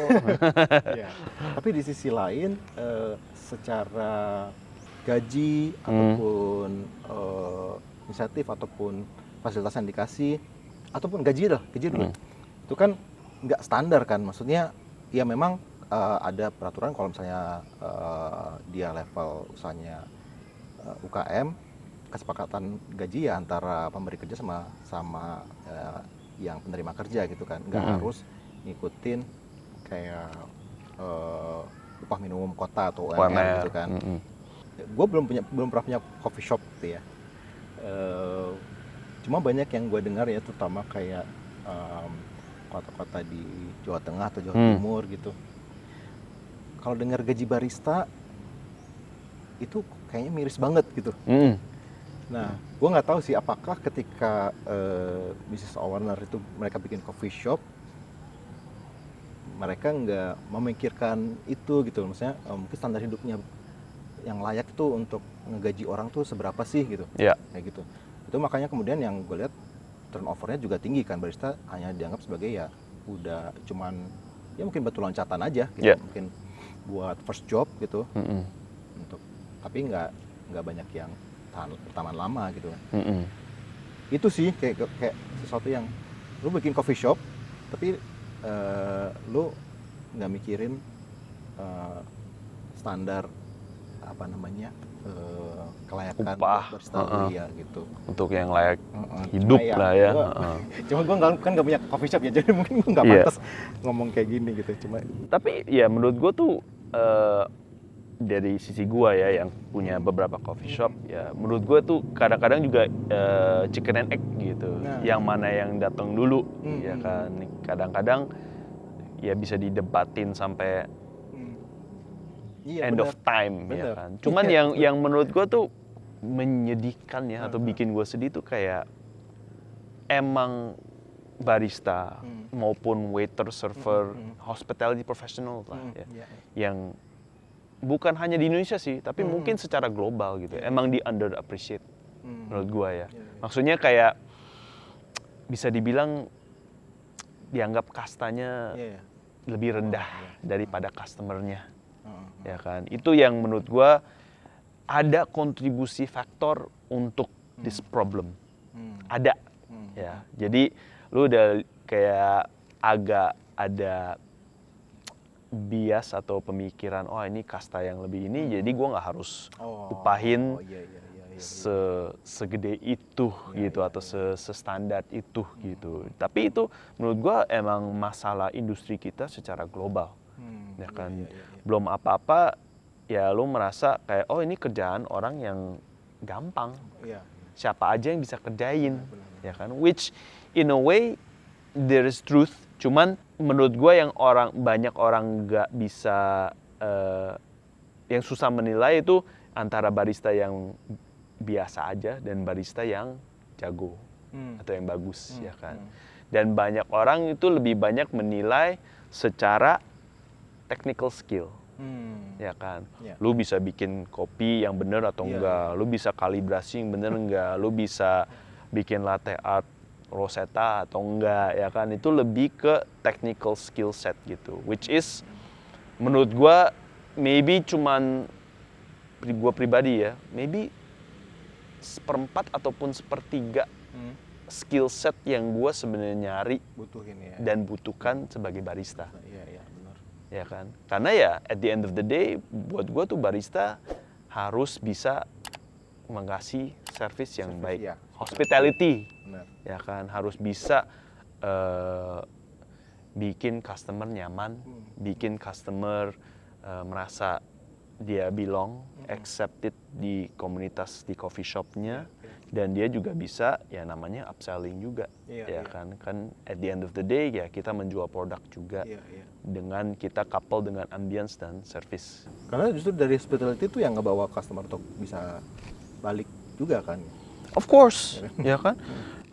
Tapi di sisi lain, secara gaji ataupun insentif ataupun fasilitas yang dikasih ataupun gaji dulu, itu kan nggak standar kan. Maksudnya ya memang ada peraturan kalau misalnya dia level usahanya UKM, kesepakatan gaji ya antara pemberi kerja sama yang penerima kerja gitu kan, nggak harus ngikutin kayak upah minimum kota atau UMR gitu kan. Gue belum pernah punya coffee shop gitu ya. Cuma banyak yang gue dengar ya, terutama kayak kota-kota di Jawa Tengah atau Jawa Timur gitu. Kalau dengar gaji barista itu kayaknya miris banget gitu. Nah, gue nggak tahu sih apakah ketika business owner itu mereka bikin coffee shop, mereka nggak memikirkan itu gitu. Maksudnya mungkin standar hidupnya yang layak itu untuk ngegaji orang tuh seberapa sih gitu. Kayak gitu. Itu makanya kemudian yang gue lihat turnovernya juga tinggi kan. Barista hanya dianggap sebagai ya udah cuman ya mungkin batu loncatan aja gitu. Mungkin buat first job gitu. Tapi nggak banyak yang bertahan lama gitu. Itu sih kayak sesuatu yang lu bikin coffee shop tapi lu nggak mikirin standar apa namanya kelayakan barista ya gitu. Untuk yang layak hidup lah ya. Cuma gue kan nggak punya coffee shop ya, jadi mungkin gue nggak pantas ngomong kayak gini gitu. Tapi ya menurut gue tuh dari sisi gue ya yang punya beberapa coffee shop ya, menurut gue tuh kadang-kadang juga chicken and egg gitu. Yang mana yang datang dulu ya kan. Kadang-kadang ya bisa didebatin sampai end of time ya kan. Cuman yang menurut gue tuh menyedihkan ya atau bikin gue sedih tuh kayak emang barista maupun waiter, server, hospitality professional lah ya, yang bukan hanya di Indonesia sih, tapi mungkin secara global gitu. Emang di underappreciate menurut gue ya. Maksudnya kayak bisa dibilang dianggap kastanya lebih rendah daripada customernya. Ya kan, itu yang menurut gue ada kontribusi faktor untuk this problem. Ada ya, jadi lu udah kayak agak ada bias atau pemikiran, oh ini kasta yang lebih ini, jadi gue nggak harus upahin segede itu gitu atau sestandar itu gitu. Tapi itu menurut gue emang masalah industri kita secara global. Ya kan, belum apa-apa ya lu merasa kayak oh ini kerjaan orang yang gampang, siapa aja yang bisa kerjain, ya kan, which in a way there is truth. Cuman menurut gue yang banyak orang nggak bisa yang susah menilai itu antara barista yang biasa aja dan barista yang jago atau yang bagus, ya kan. Dan banyak orang itu lebih banyak menilai secara technical skill. Ya kan, Yeah. lu bisa bikin kopi yang bener atau enggak, lu bisa kalibrasi yang bener enggak, lu bisa bikin latte art Rosetta atau enggak, ya kan, itu lebih ke technical skill set gitu, which is menurut gua maybe cuman gua pribadi ya, maybe seperempat ataupun sepertiga skill set yang gua sebenarnya nyari Butuhin ya. dan butuhkan sebagai barista. Iya, benar. Ya kan, karena ya at the end of the day buat gue tuh barista harus bisa mengasih service yang baik, ya. hospitality. Benar. Ya kan, harus bisa bikin customer nyaman, bikin customer merasa dia belong, accepted di komunitas di coffee shopnya, dan dia juga bisa ya namanya upselling juga. Ya kan at the end of the day ya kita menjual produk juga. Dengan kita couple dengan ambience dan service. Karena justru dari hospitality itu yang ngebawa customer untuk bisa balik juga kan. Of course, ya kan.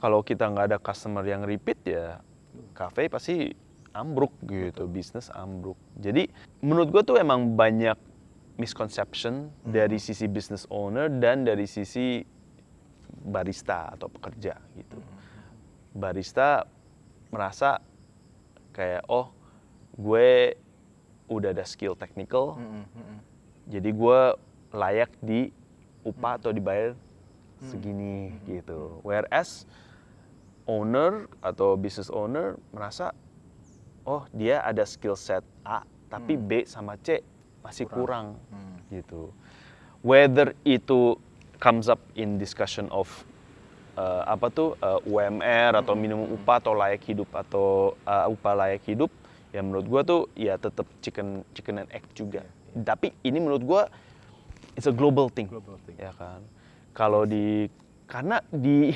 Kalau kita nggak ada customer yang repeat ya, cafe pasti ambruk gitu, bisnis ambruk. Jadi menurut gue tuh emang banyak misconception dari sisi business owner dan dari sisi barista atau pekerja gitu. Barista merasa kayak gue udah ada skill technical, jadi gue layak di upah atau dibayar segini gitu. Whereas owner atau business owner merasa, dia ada skill set A, tapi B sama C masih kurang gitu. Whether itu comes up in discussion of UMR atau minimum upah atau layak hidup atau upah layak hidup, ya menurut gue tuh ya tetap chicken and egg juga. Tapi ini menurut gue it's a global thing. Ya kan. Karena di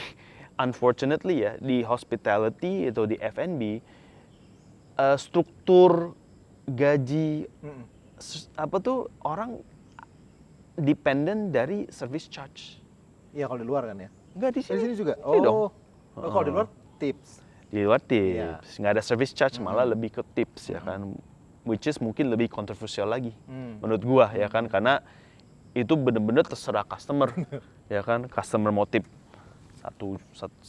unfortunately ya di hospitality atau di F&B struktur gaji orang dependent dari service charge. Iya kalau di luar kan ya. Enggak di sini. Di sini juga. Kalau di luar tips. Di luar tips, nggak ada service charge, malah lebih ke tips ya kan, which is mungkin lebih kontroversial lagi menurut gua ya kan, karena itu bener-bener terserah customer ya kan, customer mau tip 1.000,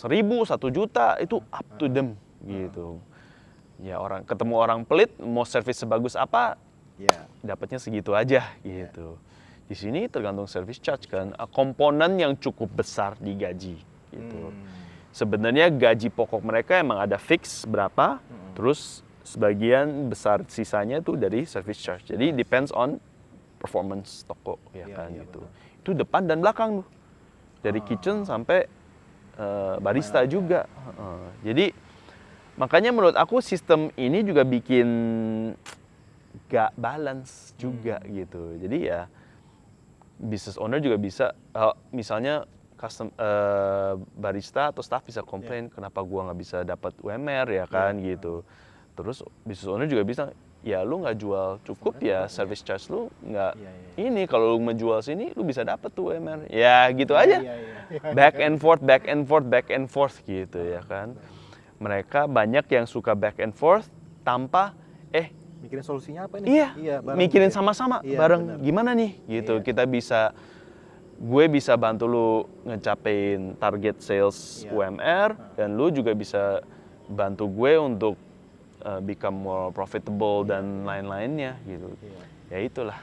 1 juta itu up to them gitu. Ya ketemu orang pelit mau service sebagus apa, dapatnya segitu aja gitu. Di sini tergantung service charge kan, komponen yang cukup besar di gaji gitu. Sebenarnya gaji pokok mereka emang ada fix berapa, terus sebagian besar sisanya tuh dari service charge. Jadi depends on performance toko ya kan gitu. Benar. Itu depan dan belakang tuh. Dari kitchen sampai barista juga. Jadi makanya menurut aku sistem ini juga bikin gak balance juga gitu. Jadi ya business owner juga bisa misalnya barista atau staff bisa komplain kenapa gua nggak bisa dapat UMR ya kan gitu. Terus business owner juga bisa, ya lu nggak jual cukup ya service charge lu nggak ini, kalau lu menjual sini lu bisa dapat tuh UMR. Ya gitu aja. Back and forth gitu ya kan. Mereka banyak yang suka back and forth tanpa mikirin solusinya apa nih? Iya, mikirin sama-sama bareng gimana nih gitu. Kita bisa gue bisa bantu lu ngecapein target sales UMR, dan lu juga bisa bantu gue untuk become more profitable dan lain-lainnya gitu. Ya itulah,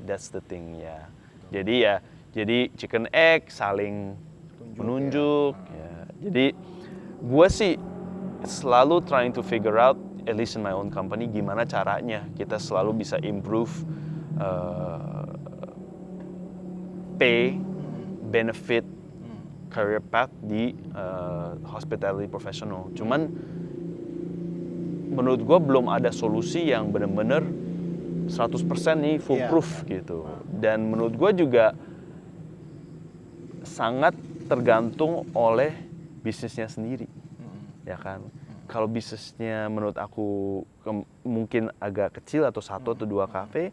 that's the thing ya. Jadi chicken egg saling menunjuk. Ya. Jadi gue sih selalu trying to figure out, at least in my own company, gimana caranya kita selalu bisa improve pay, benefit, career path di hospitality professional. Cuman menurut gue belum ada solusi yang benar-benar 100% nih foolproof gitu. Dan menurut gue juga sangat tergantung oleh bisnisnya sendiri, ya kan. Kalau bisnisnya menurut aku mungkin agak kecil atau 1 atau 2 kafe,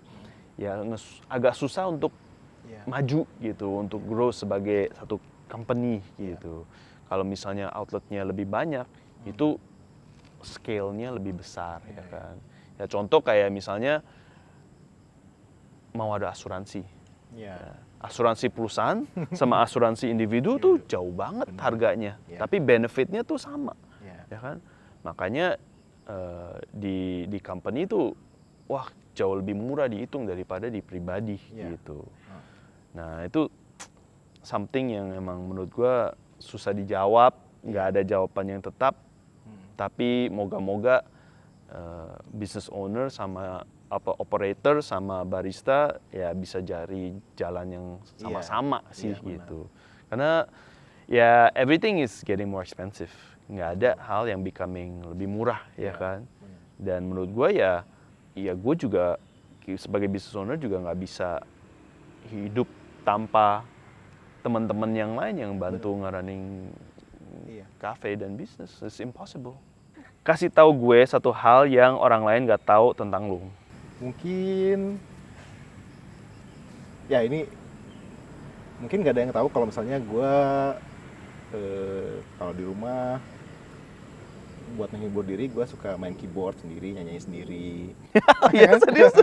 ya agak susah untuk maju gitu, untuk grow sebagai satu company gitu. Kalau misalnya outletnya lebih banyak, itu scale-nya lebih besar ya kan. Ya contoh kayak misalnya mau ada asuransi. Ya. Asuransi perusahaan sama asuransi individu tuh jauh banget harganya, tapi benefitnya tuh sama, ya kan? Makanya di company itu, wah jauh lebih murah dihitung daripada di pribadi gitu. Nah itu something yang emang menurut gua susah dijawab, nggak ada jawaban yang tetap, tapi moga-moga business owner sama operator sama barista ya bisa cari jalan yang sama-sama sih gitu. Karena ya everything is getting more expensive. Nggak ada hal yang becoming lebih murah ya kan. Dan menurut gue ya gue juga sebagai business owner juga nggak bisa hidup tanpa teman-teman yang lain yang bantu nge-running cafe dan bisnis. It's impossible. Kasih tahu gue satu hal yang orang lain nggak tahu tentang lu. Mungkin ya ini mungkin nggak ada yang tahu kalau misalnya gue kalau di rumah buat menghibur diri gue suka main keyboard sendiri, nyanyi sendiri. Iya serius.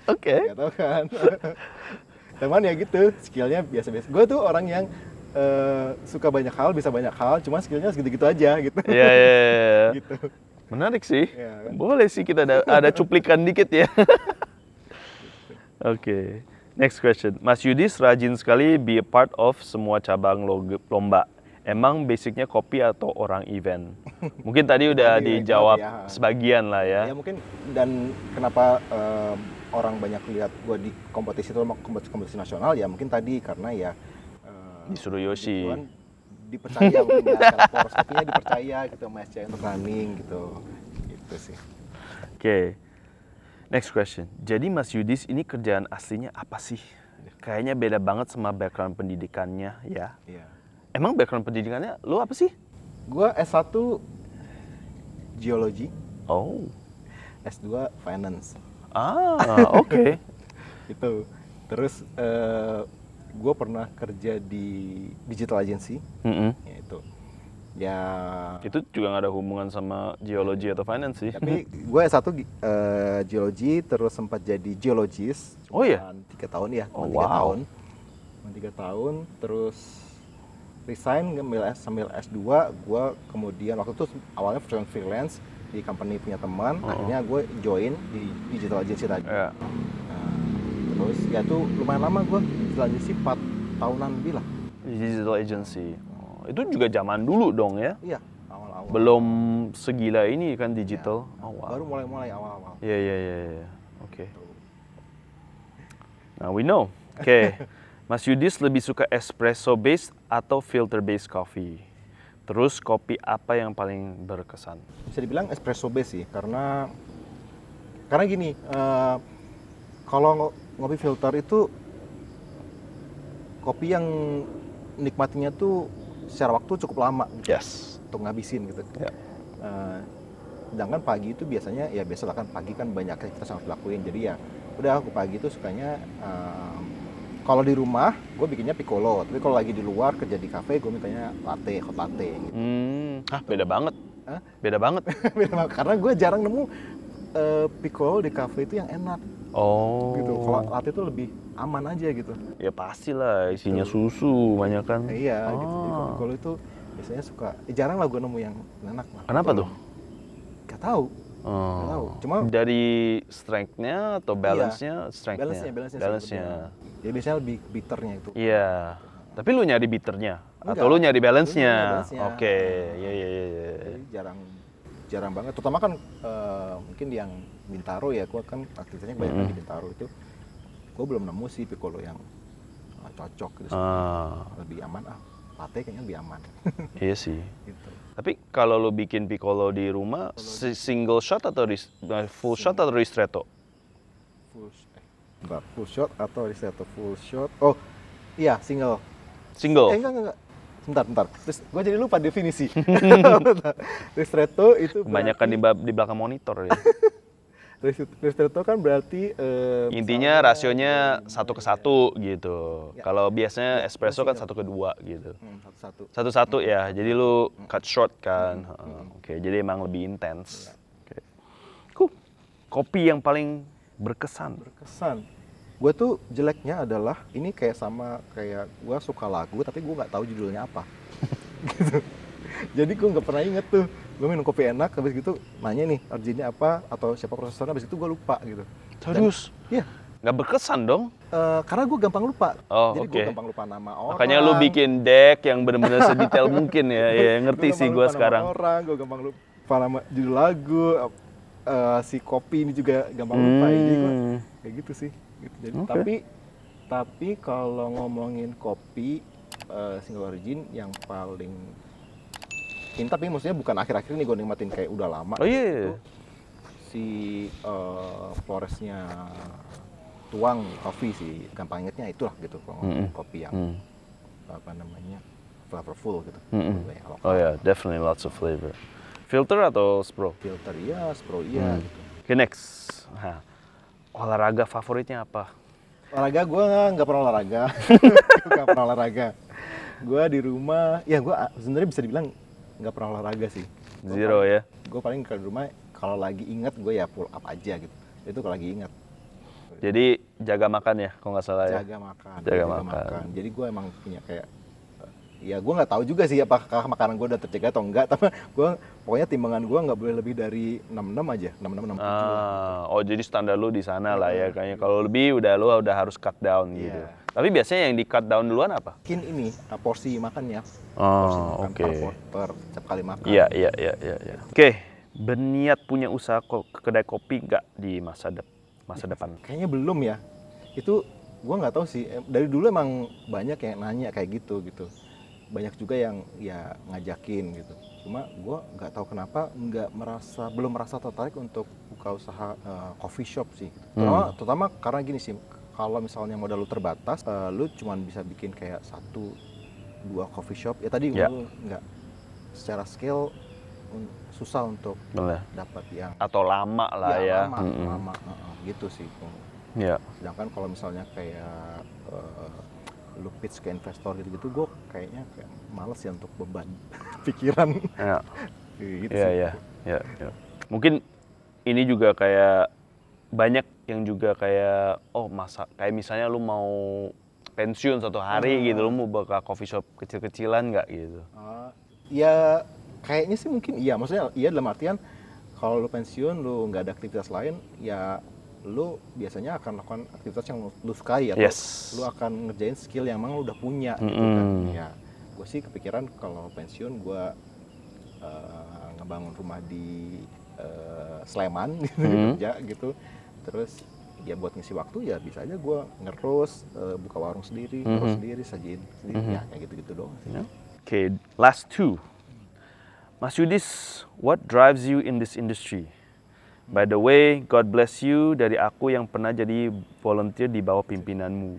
Oke. Nggak tahu kan. Teman ya gitu, skillnya biasa-biasa. Gue tuh orang yang suka banyak hal, bisa banyak hal, cuma skillnya segitu-gitu aja gitu. Iya. Gitu. Menarik sih. Ya, kan? Boleh sih kita ada cuplikan dikit ya. Oke. Next question. Mas Yudis rajin sekali be a part of semua cabang lomba. Emang basicnya kopi atau orang event? Mungkin tadi udah dijawab sebagian lah ya. Ya mungkin, dan kenapa orang banyak lihat gue di kompetisi itu, kompetisi nasional ya mungkin tadi karena ya disuruh Yoshi. Dipercaya mungkin ya, cara poros kopinya dipercaya gitu sama SCI untuk running gitu sih. Oke. Next question. Jadi Mas Yudis ini kerjaan aslinya apa sih? Kayaknya beda banget sama background pendidikannya ya. Iya. Emang background pendidikannya lu apa sih? Gua S1 Geologi. Oh. S2 Finance. Oke. Itu. Terus gue pernah kerja di digital agency, yaitu ya itu juga nggak ada hubungan sama geologi atau finance sih. tapi gue S1 geologi, terus sempat jadi geologis. Oh iya? 3 tahun ya. Wow. 3 tahun, terus resign sambil S2. Gue kemudian waktu itu awalnya freelance di company punya teman, akhirnya gue join di digital agency tadi. Yeah. Terus ya tuh lumayan lama gue, selanjutnya sih 4 tahunan lebih lah. Digital agency. Itu juga zaman dulu dong ya? Iya, awal-awal. Belum segila ini kan digital. Ya, wow. Baru mulai awal-awal. Iya. Oke. Now we know. Oke. Mas Yudis lebih suka espresso based atau filter based coffee? Terus kopi apa yang paling berkesan? Bisa dibilang espresso based sih, karena gini, kalau ngopi filter itu kopi yang nikmatinya tuh secara waktu cukup lama gitu, untuk ngabisin gitu. Yeah. Sedangkan pagi itu biasanya ya biasa kan pagi kan banyak aktivitas yang harus dilakuin, jadi ya udah aku pagi itu sukanya kalau di rumah gue bikinnya piccolo, tapi kalau lagi di luar kerja di cafe gue mintanya latte, hot latte gitu. Beda banget. Beda banget. Beda banget karena gue jarang nemu piccolo di cafe itu yang enak. Gitu. Kalau latte itu lebih aman aja gitu. Ya pastilah isinya susu banyak kan. Iya gitu. Jadi kalau itu biasanya suka jarang lah gue nemu yang enak lah. Kenapa tuh? Gak tahu. Cuma dari strength-nya atau balance-nya? Balance-nya. Ya biasanya lebih bitternya itu. Iya. Tapi lu nyari bitternya atau lu nyari balance-nya? Oke. Iya. Jadi jarang banget. Terutama kan mungkin yang Bintaro ya, gue kan aktivitasnya banyak di Bintaro itu. Gue belum nemu sih piccolo yang cocok gitu. Lebih aman latte kayaknya lebih aman. Iya sih. Gitu. Tapi kalau lu bikin piccolo di rumah, single shot atau full shot atau ristretto? Full shot atau ristretto? Full shot. Oh, iya single. Single? Enggak. Bentar. Terus gue jadi lupa definisi. Ristretto itu kebanyakan di belakang monitor ya. Ristretto kan berarti intinya rasionya 1:1 gitu. Ya. Kalau biasanya espresso kan 1:2 gitu. 1:1 ya. Jadi lu cut short kan. Oke, jadi emang lebih intens. Cool. Kopi yang paling berkesan. Gue tuh jeleknya adalah ini kayak sama kayak gue suka lagu tapi gue nggak tahu judulnya apa. Gitu. Jadi gue nggak pernah inget tuh. Gue minum kopi enak, habis gitu nanya nih originnya apa atau siapa prosesornya, habis itu gue lupa gitu. Terus? Iya. Nggak berkesan dong? Karena gue gampang lupa. Oh, Jadi oke. gue gampang lupa nama orang. Makanya lu bikin deck yang benar-benar sedetail mungkin ya. Ya ngerti sih gue sekarang. Gue gampang lupa nama judul lagu, si kopi ini juga gampang lupa. Jadi gue kayak gitu sih. Gitu. Jadi tapi kalau ngomongin kopi single origin yang paling ini, tapi maksudnya bukan akhir-akhir ini gue nikmatin, kayak udah lama. Oh iya. Si Floresnya Tuang Coffee sih, gampang ingetnya itulah gitu kalau ngomongin kopi yang apa namanya flavorful gitu. Oh ya, definitely lots of flavor. Filter atau Spro? Filter iya, Spro iya gitu. Okay, next. Nah, olahraga favoritnya apa? Olahraga gue nggak pernah olahraga. Nggak pernah olahraga. Gue di rumah, ya gue sebenarnya bisa dibilang nggak pernah olahraga sih. Zero ya? Gue paling ke rumah kalau lagi inget gue ya pull up aja gitu. Itu kalau lagi inget. Jadi jaga makan ya, kalau nggak salah ya? Jaga makan. Jaga makan. Jadi gue emang punya kayak, ya gue nggak tahu juga sih apakah makanan gue udah terjaga atau enggak. Tapi gue pokoknya timbangan gue nggak boleh lebih dari 66 aja, 66, 67. Oh jadi standar lu di sana lah ya, kayaknya kalau lebih lu udah harus cut down gitu. Tapi biasanya yang di cut down duluan apa? Mungkin ini porsi makannya. Oh, oke. Per setiap kali makan. Iya. Oke, berniat punya usaha kedai kopi nggak di masa depan? Kayaknya belum ya. Itu gue nggak tahu sih. Dari dulu emang banyak yang nanya kayak gitu. Banyak juga yang ya ngajakin gitu. Cuma gue nggak tahu kenapa belum merasa tertarik untuk buka usaha coffee shop sih. Terutama karena gini sih. Kalau misalnya modal lu terbatas, lu cuma bisa bikin kayak 1-2 coffee shop. Ya tadi lu nggak secara scale susah untuk dapat yang atau lama lah ya. Lama gitu sih. Ya. Sedangkan kalau misalnya kayak lu pitch ke investor gitu, gue kayaknya kayak males ya untuk beban pikiran. Ya. Gitu ya. Mungkin ini juga kayak banyak yang juga kayak kayak misalnya lu mau pensiun suatu hari gitu, lu mau buka coffee shop kecil-kecilan nggak gitu? Ya kayaknya sih mungkin iya, maksudnya iya dalam artian kalau lu pensiun lu nggak ada aktivitas lain, ya lu biasanya akan lakukan aktivitas yang lu sukai atau lu akan ngerjain skill yang emang lu udah punya gitu kan. Ya gue sih kepikiran kalau pensiun gue ngebangun rumah di Sleman gitu, kerja gitu. Terus ya buat ngisi waktu ya bisa aja gue ngerus, buka warung sendiri, ngerus sendiri, sajiin sendiri, ya kayak gitu-gitu doang sih. Okay, last two. Mas Yudis, what drives you in this industry? By the way, God bless you dari aku yang pernah jadi volunteer di bawah pimpinanmu.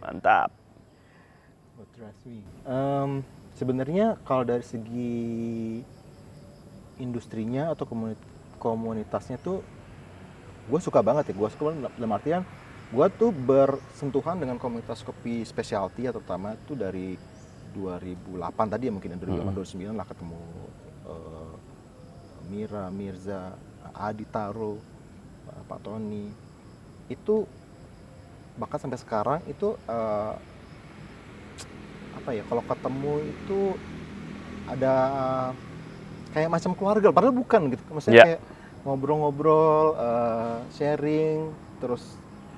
Mantap. What drives me? Sebenarnya kalau dari segi industrinya atau komunitasnya tuh gue suka banget ya. Gue suka dalam artian gue tuh bersentuhan dengan komunitas kopi specialty ya, terutama tuh dari 2008 tadi ya, mungkin 2008-2009 lah ketemu Mira, Mirza, Adi Taro, Pak Tony. Itu bahkan sampai sekarang itu apa ya, kalau ketemu itu ada kayak macam keluarga, padahal bukan gitu. Maksudnya kayak ngobrol-ngobrol, sharing, terus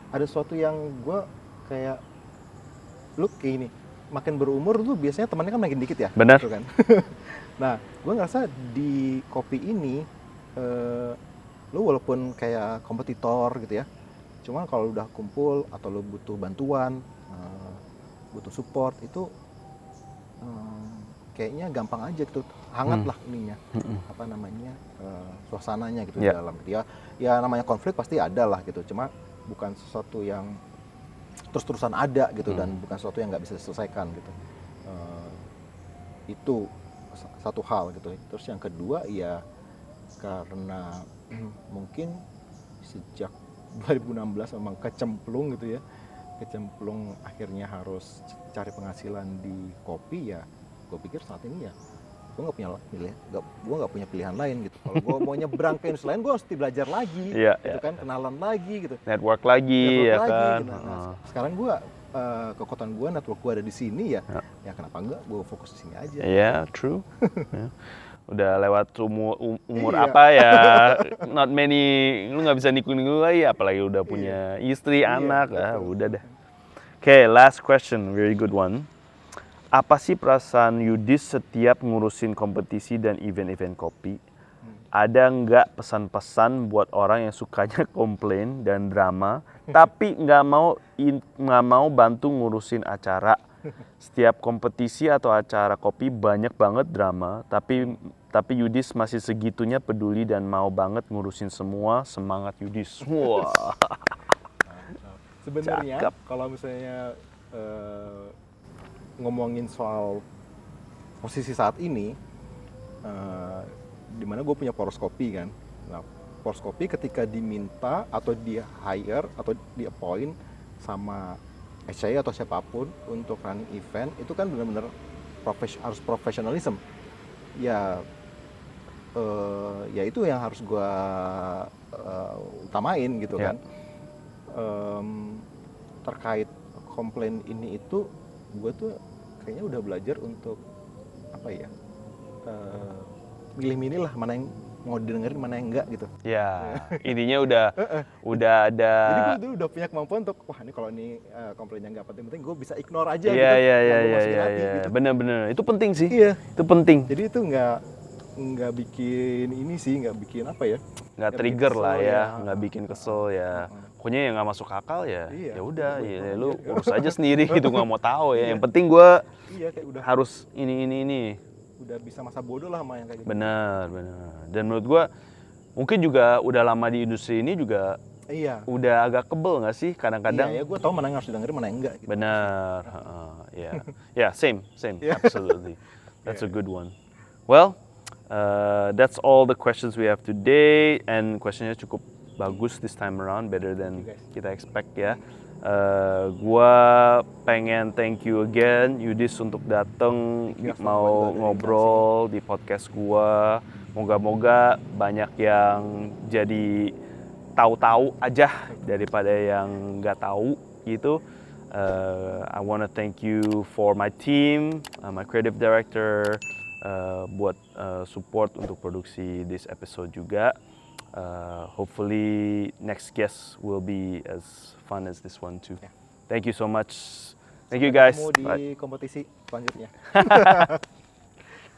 ada sesuatu yang gue kayak lu kayak ini, makin berumur tuh biasanya temannya kan makin dikit ya. Benar. Gitu kan? Nah, gue ngerasa di kopi ini lu walaupun kayak kompetitor gitu ya, cuma kalau udah kumpul atau lu butuh bantuan, butuh support itu kayaknya gampang aja gitu, hangat lah ininya, apa namanya, suasananya gitu di dalam. Ya namanya konflik pasti ada lah gitu, cuma bukan sesuatu yang terus-terusan ada gitu, dan bukan sesuatu yang nggak bisa diselesaikan gitu. Itu satu hal gitu. Terus yang kedua ya karena mungkin sejak 2016 memang kecemplung gitu ya, akhirnya harus cari penghasilan di kopi ya. Gue pikir saat ini ya gue nggak punya pilihan lain gitu. Kalau gue mau nyebrang ke industri lain, gue harus belajar lagi, gitu kan, kenalan lagi gitu, network lagi ya kan. Gitu. Nah, sekarang gue kekuatan gue, network gue ada di sini ya kenapa enggak gue fokus di sini aja. True. Udah lewat umur apa ya, not many, lu nggak bisa nikung-nikung lagi, apalagi udah punya istri, anak, udah deh. Okay, last question, very good one. Apa sih perasaan Yudis setiap ngurusin kompetisi dan event-event kopi? Ada nggak pesan-pesan buat orang yang sukanya komplain dan drama, tapi nggak mau bantu ngurusin acara? Setiap kompetisi atau acara kopi banyak banget drama, tapi Yudis masih segitunya peduli dan mau banget ngurusin semua. Semangat Yudis. Wah. Sebenarnya kalau misalnya ngomongin soal posisi saat ini, dimana gue punya poros kopi kan. Nah, poros kopi ketika diminta atau di hire atau di appoint sama SCI atau siapapun untuk running event, itu kan benar-benar harus profesionalism. Ya itu yang harus gue utamain gitu kan. Terkait komplain ini itu, gue tuh kayaknya udah belajar untuk milih-milih lah mana yang mau didengerin, mana yang enggak gitu. Ya, intinya udah ada. Jadi gue tuh udah punya kemampuan untuk, wah ini kalau ini komplainnya nggak penting-penting, gue bisa ignore aja gitu. Iya. Bener-bener, itu penting sih. Iya. Itu penting. Jadi itu nggak bikin ini sih, nggak bikin nggak trigger lah ya, nggak bikin kesel ya. Pokoknya yang nggak masuk akal ya, ya udah, lu urus aja sendiri gitu, nggak mau tahu ya. Yang penting gue harus ini. Udah bisa masa bodoh lah sama yang kayak gitu. Benar. Dan menurut gue mungkin juga udah lama di industri ini juga udah agak kebel nggak sih kadang-kadang. Iya, gue tahu mana yang harus didengerin, mana yang enggak gitu. Benar. Same, absolutely. That's a good one. Well, that's all the questions we have today, and questionnya cukup bagus this time around, better than kita expect ya. Gua pengen thank you again Yudis untuk dateng mau ngobrol di podcast gua. Moga-moga banyak yang jadi tahu-tahu aja daripada yang nggak tahu gitu. I wanna thank you for my team, my creative director, buat support untuk produksi this episode juga. Hopefully next guest will be as fun as this one too. Thank you so much. Thank you guys. Ketemu di kompetisi selanjutnya.